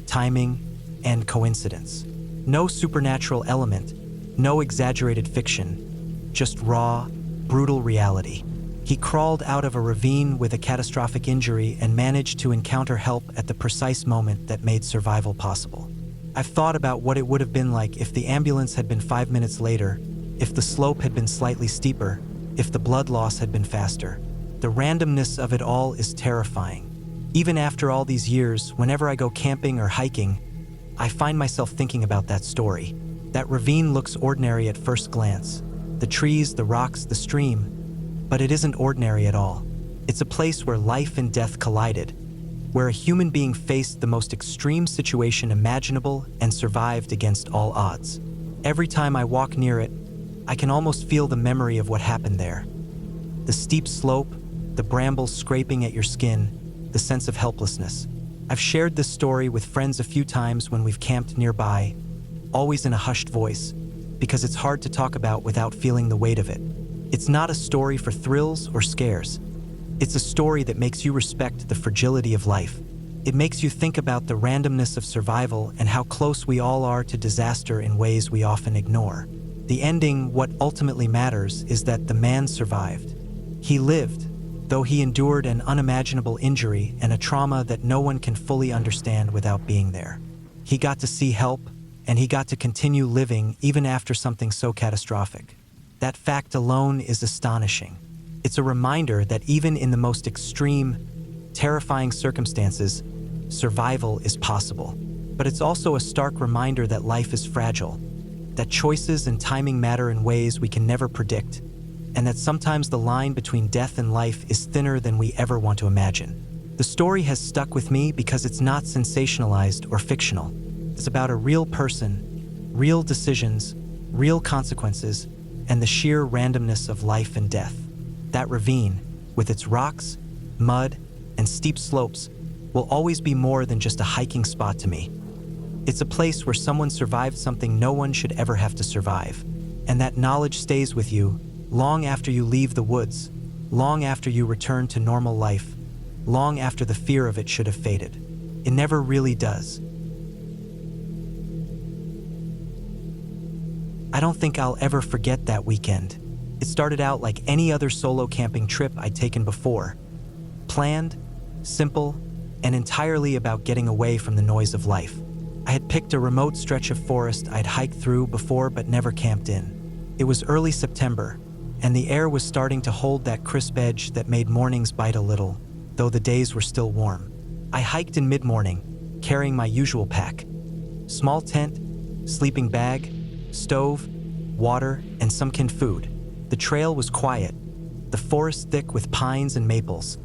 timing, and coincidence. No supernatural element, no exaggerated fiction, just raw, brutal reality. He crawled out of a ravine with a catastrophic injury and managed to encounter help at the precise moment that made survival possible. I've thought about what it would have been like if the ambulance had been 5 minutes later, if the slope had been slightly steeper, if the blood loss had been faster. The randomness of it all is terrifying. Even after all these years, whenever I go camping or hiking, I find myself thinking about that story. That ravine looks ordinary at first glance. The trees, the rocks, the stream. But it isn't ordinary at all. It's a place where life and death collided, where a human being faced the most extreme situation imaginable and survived against all odds. Every time I walk near it, I can almost feel the memory of what happened there. The steep slope, the brambles scraping at your skin, the sense of helplessness. I've shared this story with friends a few times when we've camped nearby, always in a hushed voice, because it's hard to talk about without feeling the weight of it. It's not a story for thrills or scares. It's a story that makes you respect the fragility of life. It makes you think about the randomness of survival and how close we all are to disaster in ways we often ignore. The ending, what ultimately matters, is that the man survived. He lived, though he endured an unimaginable injury and a trauma that no one can fully understand without being there. He got to see help, and he got to continue living even after something so catastrophic. That fact alone is astonishing. It's a reminder that even in the most extreme, terrifying circumstances, survival is possible. But it's also a stark reminder that life is fragile, that choices and timing matter in ways we can never predict, and that sometimes the line between death and life is thinner than we ever want to imagine. The story has stuck with me because it's not sensationalized or fictional. It's about a real person, real decisions, real consequences, and the sheer randomness of life and death. That ravine, with its rocks, mud, and steep slopes, will always be more than just a hiking spot to me. It's a place where someone survived something no one should ever have to survive, and that knowledge stays with you long after you leave the woods, long after you return to normal life, long after the fear of it should have faded. It never really does. I don't think I'll ever forget that weekend. It started out like any other solo camping trip I'd taken before. Planned, simple, and entirely about getting away from the noise of life. I had picked a remote stretch of forest I'd hiked through before but never camped in. It was early September, and the air was starting to hold that crisp edge that made mornings bite a little, though the days were still warm. I hiked in mid-morning, carrying my usual pack. Small tent, sleeping bag, stove, water, and some canned food. The trail was quiet, the forest thick with pines and maples,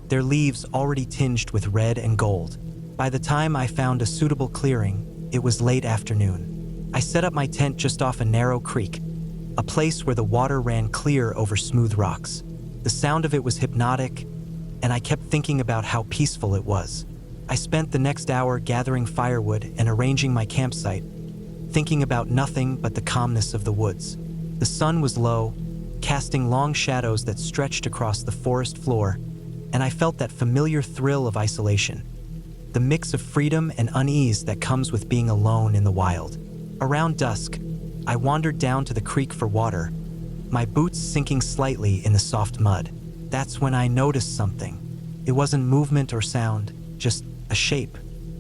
their leaves already tinged with red and gold. By the time I found a suitable clearing, it was late afternoon. I set up my tent just off a narrow creek, a place where the water ran clear over smooth rocks. The sound of it was hypnotic, and I kept thinking about how peaceful it was. I spent the next hour gathering firewood and arranging my campsite, thinking about nothing but the calmness of the woods. The sun was low, casting long shadows that stretched across the forest floor, and I felt that familiar thrill of isolation, the mix of freedom and unease that comes with being alone in the wild. Around dusk, I wandered down to the creek for water, my boots sinking slightly in the soft mud. That's when I noticed something. It wasn't movement or sound, just a shape.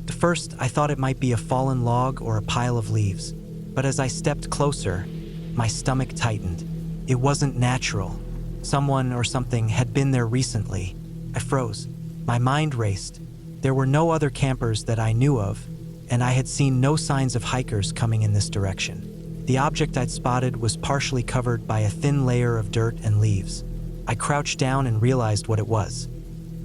At first, I thought it might be a fallen log or a pile of leaves, but as I stepped closer, my stomach tightened. It wasn't natural. Someone or something had been there recently, I froze. My mind raced. There were no other campers that I knew of, and I had seen no signs of hikers coming in this direction. The object I'd spotted was partially covered by a thin layer of dirt and leaves. I crouched down and realized what it was.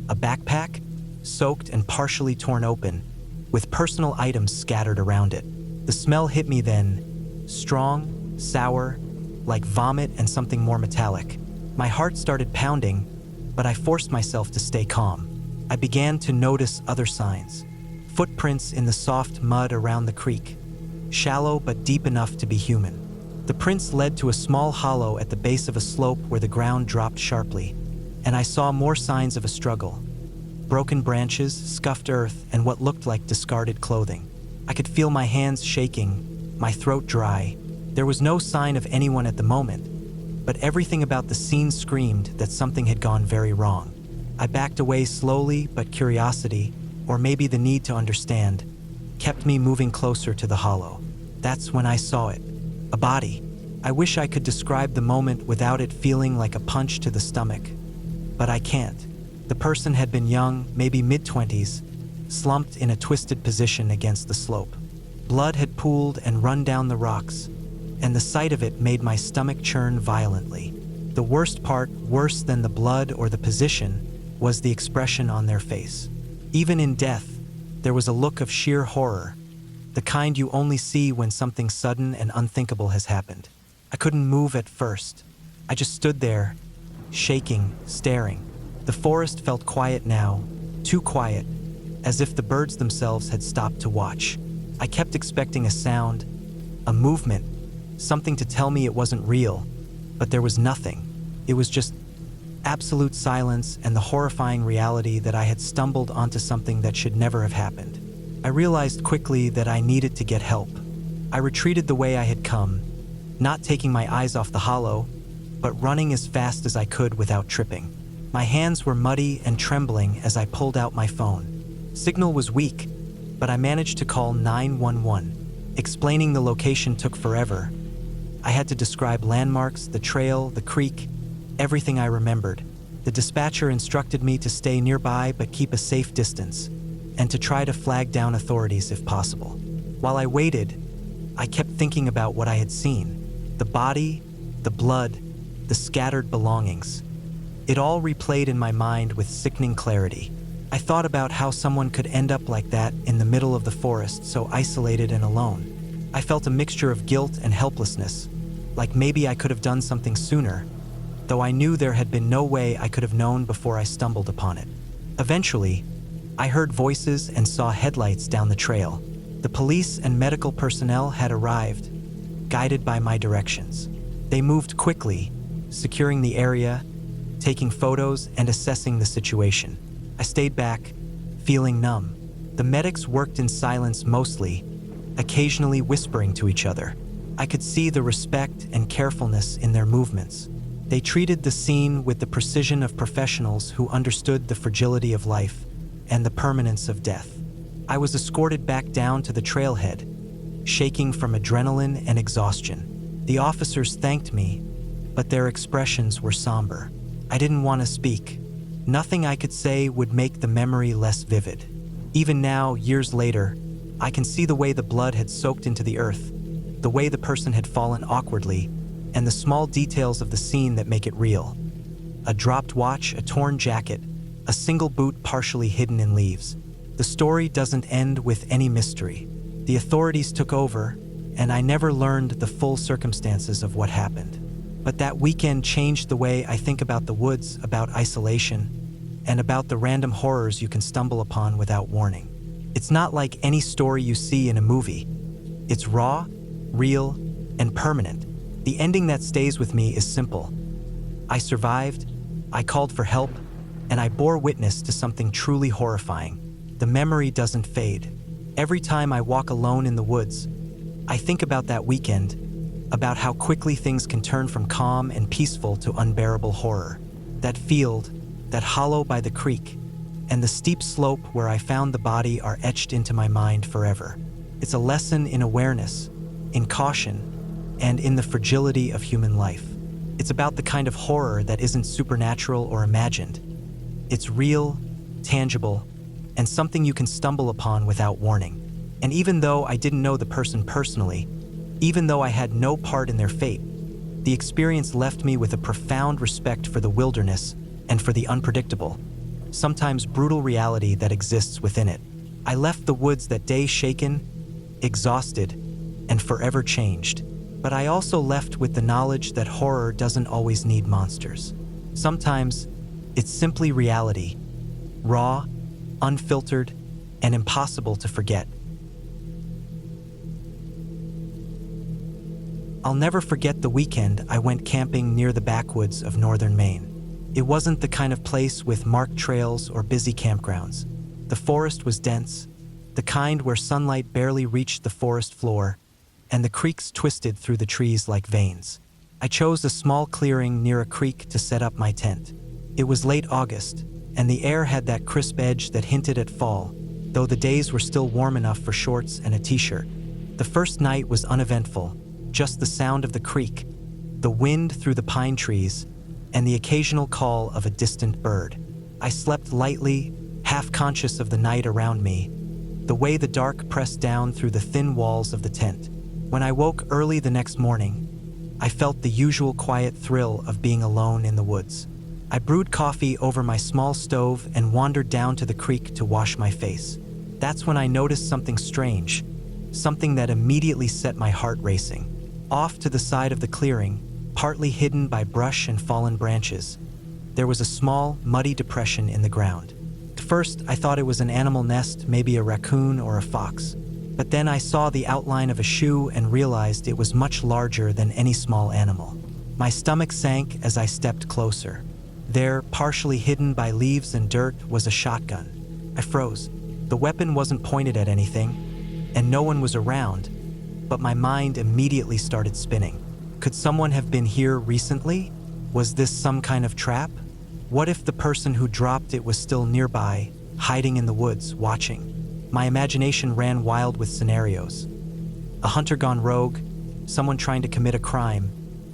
A backpack, soaked and partially torn open, with personal items scattered around it. The smell hit me then, strong, sour, like vomit and something more metallic. My heart started pounding, but I forced myself to stay calm. I began to notice other signs. Footprints in the soft mud around the creek, shallow but deep enough to be human. The prints led to a small hollow at the base of a slope where the ground dropped sharply, and I saw more signs of a struggle. Broken branches, scuffed earth, and what looked like discarded clothing. I could feel my hands shaking, my throat dry. There was no sign of anyone at the moment, but everything about the scene screamed that something had gone very wrong. I backed away slowly, but curiosity, or maybe the need to understand, kept me moving closer to the hollow. That's when I saw it. A body. I wish I could describe the moment without it feeling like a punch to the stomach, but I can't. The person had been young, maybe mid-20s, slumped in a twisted position against the slope. Blood had pooled and run down the rocks, and the sight of it made my stomach churn violently. The worst part, worse than the blood or the position, was the expression on their face. Even in death, there was a look of sheer horror, the kind you only see when something sudden and unthinkable has happened. I couldn't move at first. I just stood there, shaking, staring. The forest felt quiet now, too quiet, as if the birds themselves had stopped to watch. I kept expecting a sound, a movement, something to tell me it wasn't real, but there was nothing. It was just absolute silence and the horrifying reality that I had stumbled onto something that should never have happened. I realized quickly that I needed to get help. I retreated the way I had come, not taking my eyes off the hollow, but running as fast as I could without tripping. My hands were muddy and trembling as I pulled out my phone. Signal was weak, but I managed to call 911. Explaining the location took forever. I had to describe landmarks, the trail, the creek, everything I remembered. The dispatcher instructed me to stay nearby but keep a safe distance, and to try to flag down authorities if possible. While I waited, I kept thinking about what I had seen. The body, the blood, the scattered belongings. It all replayed in my mind with sickening clarity. I thought about how someone could end up like that in the middle of the forest, so isolated and alone. I felt a mixture of guilt and helplessness, like maybe I could have done something sooner, though I knew there had been no way I could have known before I stumbled upon it. Eventually, I heard voices and saw headlights down the trail. The police and medical personnel had arrived, guided by my directions. They moved quickly, securing the area, taking photos and assessing the situation. I stayed back, feeling numb. The medics worked in silence mostly, occasionally whispering to each other. I could see the respect and carefulness in their movements. They treated the scene with the precision of professionals who understood the fragility of life and the permanence of death. I was escorted back down to the trailhead, shaking from adrenaline and exhaustion. The officers thanked me, but their expressions were somber. I didn't want to speak. Nothing I could say would make the memory less vivid. Even now, years later, I can see the way the blood had soaked into the earth, the way the person had fallen awkwardly, and the small details of the scene that make it real. A dropped watch, a torn jacket, a single boot partially hidden in leaves. The story doesn't end with any mystery. The authorities took over, and I never learned the full circumstances of what happened. But that weekend changed the way I think about the woods, about isolation, and about the random horrors you can stumble upon without warning. It's not like any story you see in a movie. It's raw, real, and permanent. The ending that stays with me is simple. I survived, I called for help, and I bore witness to something truly horrifying. The memory doesn't fade. Every time I walk alone in the woods, I think about that weekend, about how quickly things can turn from calm and peaceful to unbearable horror. That field, that hollow by the creek, and the steep slope where I found the body are etched into my mind forever. It's a lesson in awareness, in caution, and in the fragility of human life. It's about the kind of horror that isn't supernatural or imagined. It's real, tangible, and something you can stumble upon without warning. And even though I didn't know the person personally, even though I had no part in their fate, the experience left me with a profound respect for the wilderness and for the unpredictable, sometimes brutal reality that exists within it. I left the woods that day shaken, exhausted, and forever changed. But I also left with the knowledge that horror doesn't always need monsters. Sometimes, it's simply reality, raw, unfiltered, and impossible to forget. I'll never forget the weekend I went camping near the backwoods of northern Maine. It wasn't the kind of place with marked trails or busy campgrounds. The forest was dense, the kind where sunlight barely reached the forest floor, and the creeks twisted through the trees like veins. I chose a small clearing near a creek to set up my tent. It was late August, and the air had that crisp edge that hinted at fall, though the days were still warm enough for shorts and a t-shirt. The first night was uneventful, just the sound of the creek, the wind through the pine trees, and the occasional call of a distant bird. I slept lightly, half conscious of the night around me, the way the dark pressed down through the thin walls of the tent. When I woke early the next morning, I felt the usual quiet thrill of being alone in the woods. I brewed coffee over my small stove and wandered down to the creek to wash my face. That's when I noticed something strange, something that immediately set my heart racing. Off to the side of the clearing, partly hidden by brush and fallen branches, there was a small, muddy depression in the ground. At first, I thought it was an animal nest, maybe a raccoon or a fox. But then I saw the outline of a shoe and realized it was much larger than any small animal. My stomach sank as I stepped closer. There, partially hidden by leaves and dirt, was a shotgun. I froze. The weapon wasn't pointed at anything, and no one was around, but my mind immediately started spinning. Could someone have been here recently? Was this some kind of trap? What if the person who dropped it was still nearby, hiding in the woods, watching? My imagination ran wild with scenarios. A hunter gone rogue, someone trying to commit a crime,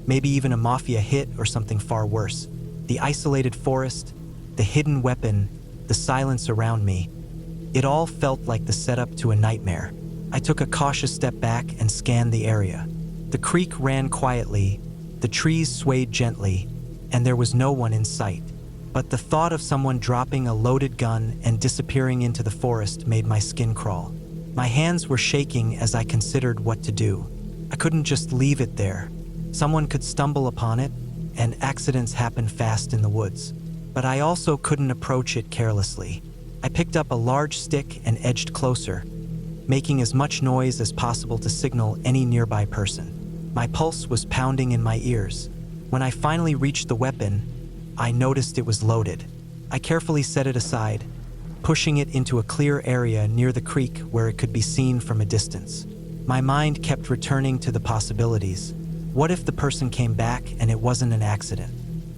maybe even a mafia hit or something far worse. The isolated forest, the hidden weapon, the silence around me. It all felt like the setup to a nightmare. I took a cautious step back and scanned the area. The creek ran quietly, the trees swayed gently, and there was no one in sight. But the thought of someone dropping a loaded gun and disappearing into the forest made my skin crawl. My hands were shaking as I considered what to do. I couldn't just leave it there. Someone could stumble upon it, and accidents happen fast in the woods. But I also couldn't approach it carelessly. I picked up a large stick and edged closer, making as much noise as possible to signal any nearby person. My pulse was pounding in my ears. When I finally reached the weapon, I noticed it was loaded. I carefully set it aside, pushing it into a clear area near the creek where it could be seen from a distance. My mind kept returning to the possibilities. What if the person came back and it wasn't an accident?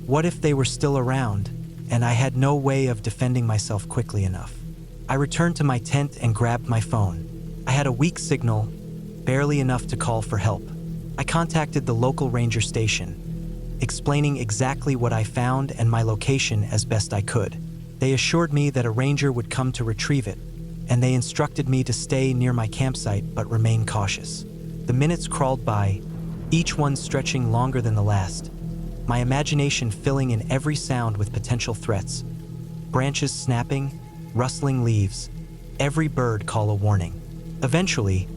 What if they were still around, and I had no way of defending myself quickly enough? I returned to my tent and grabbed my phone. I had a weak signal, barely enough to call for help. I contacted the local ranger station, explaining exactly what I found and my location as best I could. They assured me that a ranger would come to retrieve it, and they instructed me to stay near my campsite but remain cautious. The minutes crawled by, each one stretching longer than the last, my imagination filling in every sound with potential threats. Branches snapping, rustling leaves, every bird call a warning. Eventually,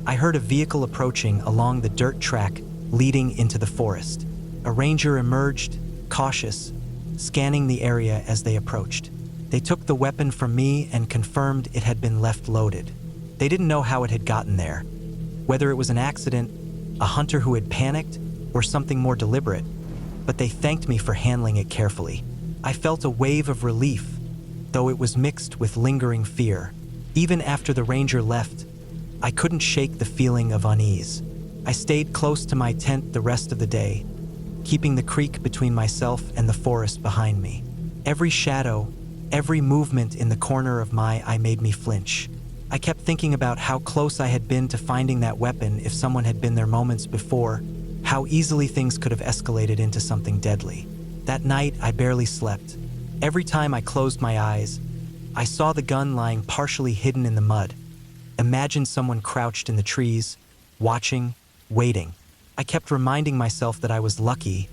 I heard a vehicle approaching along the dirt track leading into the forest. A ranger emerged, cautious, scanning the area as they approached. They took the weapon from me and confirmed it had been left loaded. They didn't know how it had gotten there, whether it was an accident, a hunter who had panicked, or something more deliberate, but they thanked me for handling it carefully. I felt a wave of relief, though it was mixed with lingering fear. Even after the ranger left, I couldn't shake the feeling of unease. I stayed close to my tent the rest of the day, keeping the creek between myself and the forest behind me. Every shadow, every movement in the corner of my eye made me flinch. I kept thinking about how close I had been to finding that weapon if someone had been there moments before, how easily things could have escalated into something deadly. That night, I barely slept. Every time I closed my eyes, I saw the gun lying partially hidden in the mud. Imagine someone crouched in the trees, watching, waiting. I kept reminding myself that I was lucky,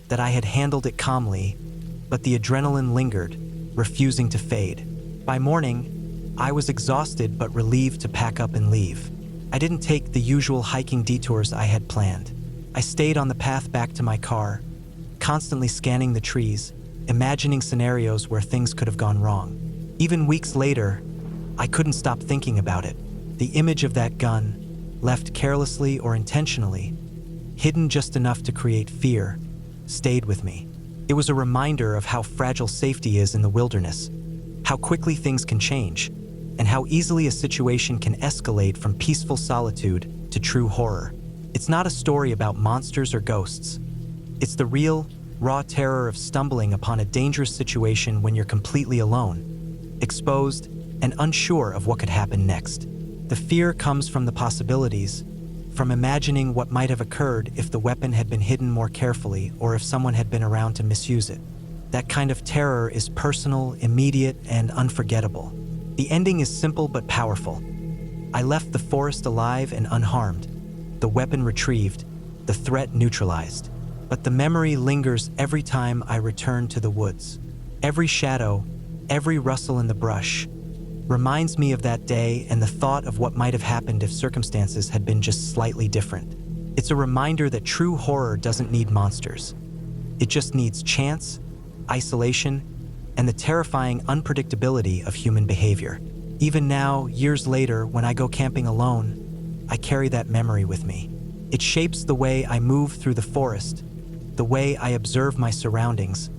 that I had handled it calmly, but the adrenaline lingered, refusing to fade. By morning, I was exhausted but relieved to pack up and leave. I didn't take the usual hiking detours I had planned. I stayed on the path back to my car, constantly scanning the trees, imagining scenarios where things could have gone wrong. Even weeks later, I couldn't stop thinking about it. The image of that gun, left carelessly or intentionally, hidden just enough to create fear, stayed with me. It was a reminder of how fragile safety is in the wilderness, how quickly things can change, and how easily a situation can escalate from peaceful solitude to true horror. It's not a story about monsters or ghosts. It's the real, raw terror of stumbling upon a dangerous situation when you're completely alone, exposed, and unsure of what could happen next. The fear comes from the possibilities, from imagining what might have occurred if the weapon had been hidden more carefully or if someone had been around to misuse it. That kind of terror is personal, immediate, and unforgettable. The ending is simple but powerful. I left the forest alive and unharmed, the weapon retrieved, the threat neutralized. But the memory lingers every time I return to the woods. Every shadow, every rustle in the brush, reminds me of that day and the thought of what might have happened if circumstances had been just slightly different. It's a reminder that true horror doesn't need monsters. It just needs chance, isolation, and the terrifying unpredictability of human behavior. Even now, years later, when I go camping alone, I carry that memory with me. It shapes the way I move through the forest, the way I observe my surroundings,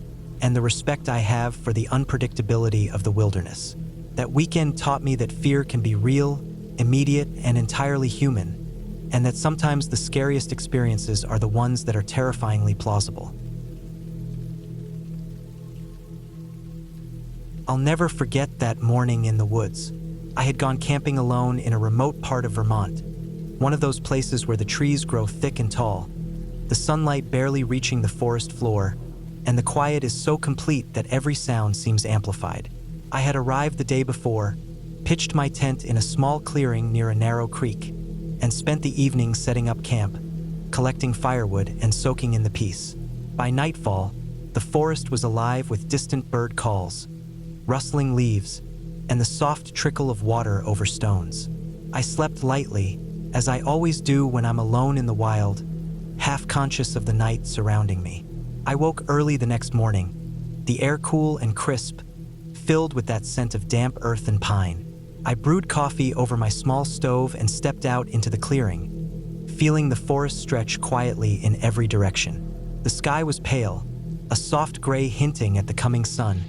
and the respect I have for the unpredictability of the wilderness. That weekend taught me that fear can be real, immediate, and entirely human, and that sometimes the scariest experiences are the ones that are terrifyingly plausible. I'll never forget that morning in the woods. I had gone camping alone in a remote part of Vermont, one of those places where the trees grow thick and tall, the sunlight barely reaching the forest floor, and the quiet is so complete that every sound seems amplified. I had arrived the day before, pitched my tent in a small clearing near a narrow creek, and spent the evening setting up camp, collecting firewood and soaking in the peace. By nightfall, the forest was alive with distant bird calls, rustling leaves, and the soft trickle of water over stones. I slept lightly, as I always do when I'm alone in the wild, half conscious of the night surrounding me. I woke early the next morning, the air cool and crisp, filled with that scent of damp earth and pine. I brewed coffee over my small stove and stepped out into the clearing, feeling the forest stretch quietly in every direction. The sky was pale, a soft gray hinting at the coming sun,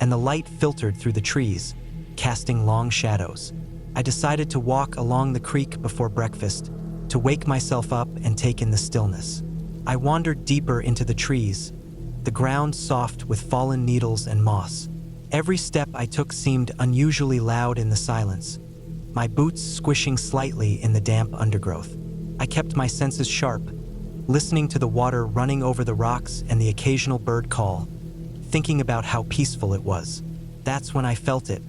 and the light filtered through the trees, casting long shadows. I decided to walk along the creek before breakfast, to wake myself up and take in the stillness. I wandered deeper into the trees, the ground soft with fallen needles and moss. Every step I took seemed unusually loud in the silence, my boots squishing slightly in the damp undergrowth. I kept my senses sharp, listening to the water running over the rocks and the occasional bird call, thinking about how peaceful it was. That's when I felt it,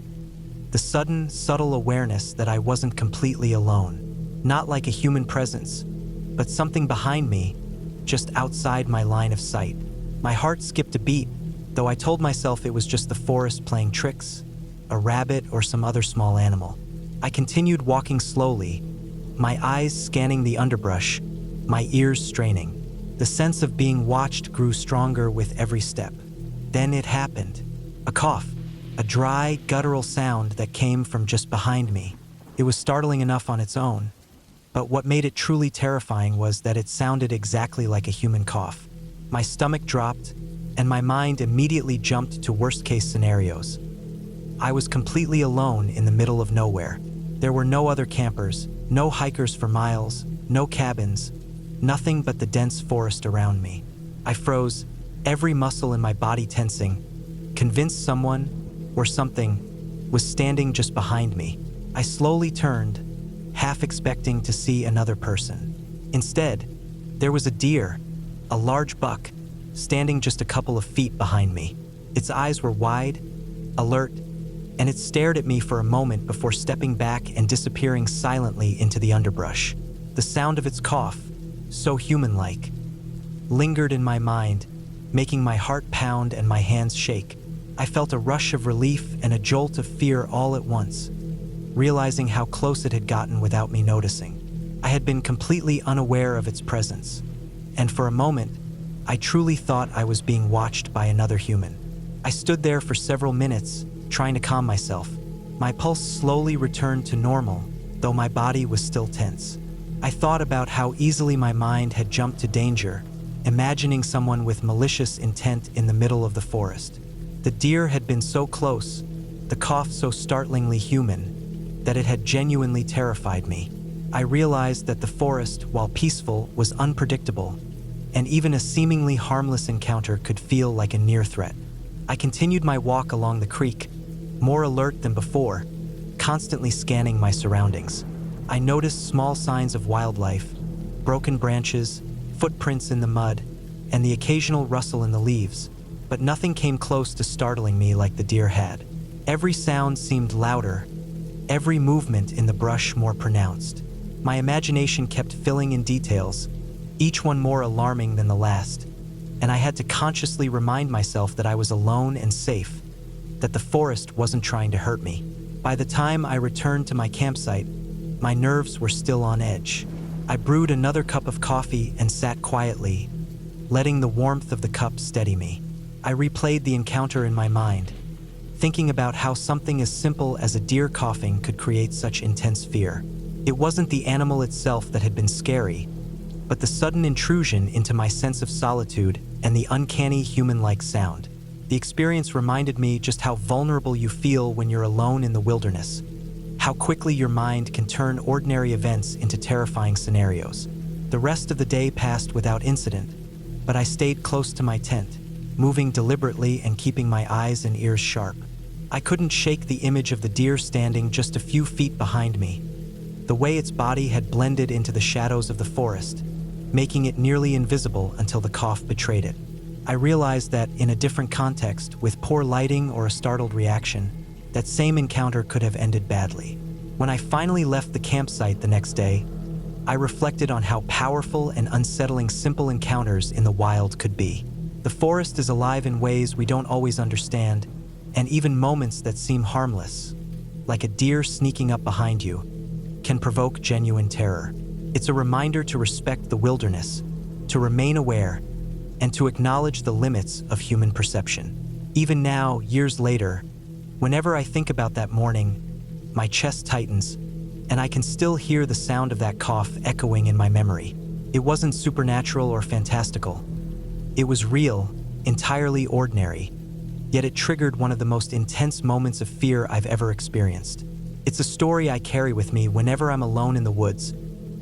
the sudden, subtle awareness that I wasn't completely alone. Not like a human presence, but something behind me, just outside my line of sight. My heart skipped a beat, though I told myself it was just the forest playing tricks, a rabbit or some other small animal. I continued walking slowly, my eyes scanning the underbrush, my ears straining. The sense of being watched grew stronger with every step. Then it happened. A cough, a dry, guttural sound that came from just behind me. It was startling enough on its own, but what made it truly terrifying was that it sounded exactly like a human cough. My stomach dropped, and my mind immediately jumped to worst-case scenarios. I was completely alone in the middle of nowhere. There were no other campers, no hikers for miles, no cabins, nothing but the dense forest around me. I froze, every muscle in my body tensing, convinced someone, or something, was standing just behind me. I slowly turned, half expecting to see another person. Instead, there was a deer, a large buck, standing just a couple of feet behind me. Its eyes were wide, alert, and it stared at me for a moment before stepping back and disappearing silently into the underbrush. The sound of its cough, so human-like, lingered in my mind, making my heart pound and my hands shake. I felt a rush of relief and a jolt of fear all at once, realizing how close it had gotten without me noticing. I had been completely unaware of its presence, and for a moment, I truly thought I was being watched by another human. I stood there for several minutes, trying to calm myself. My pulse slowly returned to normal, though my body was still tense. I thought about how easily my mind had jumped to danger, imagining someone with malicious intent in the middle of the forest. The deer had been so close, the cough so startlingly human, that it had genuinely terrified me. I realized that the forest, while peaceful, was unpredictable, and even a seemingly harmless encounter could feel like a near threat. I continued my walk along the creek, more alert than before, constantly scanning my surroundings. I noticed small signs of wildlife, broken branches, footprints in the mud, and the occasional rustle in the leaves, but nothing came close to startling me like the deer had. Every sound seemed louder, every movement in the brush more pronounced. My imagination kept filling in details, each one more alarming than the last, and I had to consciously remind myself that I was alone and safe, that the forest wasn't trying to hurt me. By the time I returned to my campsite, my nerves were still on edge. I brewed another cup of coffee and sat quietly, letting the warmth of the cup steady me. I replayed the encounter in my mind, thinking about how something as simple as a deer coughing could create such intense fear. It wasn't the animal itself that had been scary, but the sudden intrusion into my sense of solitude and the uncanny human-like sound. The experience reminded me just how vulnerable you feel when you're alone in the wilderness, how quickly your mind can turn ordinary events into terrifying scenarios. The rest of the day passed without incident, but I stayed close to my tent, moving deliberately and keeping my eyes and ears sharp. I couldn't shake the image of the deer standing just a few feet behind me, the way its body had blended into the shadows of the forest, making it nearly invisible until the cough betrayed it. I realized that, in a different context, with poor lighting or a startled reaction, that same encounter could have ended badly. When I finally left the campsite the next day, I reflected on how powerful and unsettling simple encounters in the wild could be. The forest is alive in ways we don't always understand, and even moments that seem harmless, like a deer sneaking up behind you, can provoke genuine terror. It's a reminder to respect the wilderness, to remain aware, and to acknowledge the limits of human perception. Even now, years later, whenever I think about that morning, my chest tightens, and I can still hear the sound of that cough echoing in my memory. It wasn't supernatural or fantastical. It was real, entirely ordinary, yet it triggered one of the most intense moments of fear I've ever experienced. It's a story I carry with me whenever I'm alone in the woods,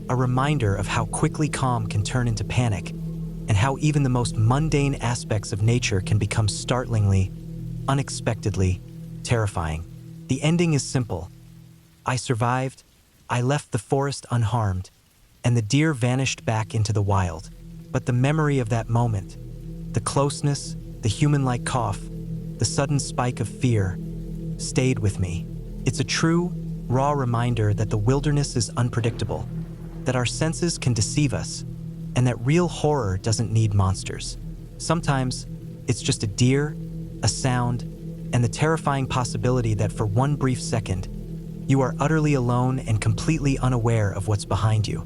a reminder of how quickly calm can turn into panic, and how even the most mundane aspects of nature can become startlingly, unexpectedly terrifying. The ending is simple. I survived, I left the forest unharmed, and the deer vanished back into the wild. But the memory of that moment, the closeness, the human-like cough, the sudden spike of fear, stayed with me. It's a true, raw reminder that the wilderness is unpredictable, that our senses can deceive us, and that real horror doesn't need monsters. Sometimes, it's just a deer, a sound, and the terrifying possibility that for one brief second, you are utterly alone and completely unaware of what's behind you.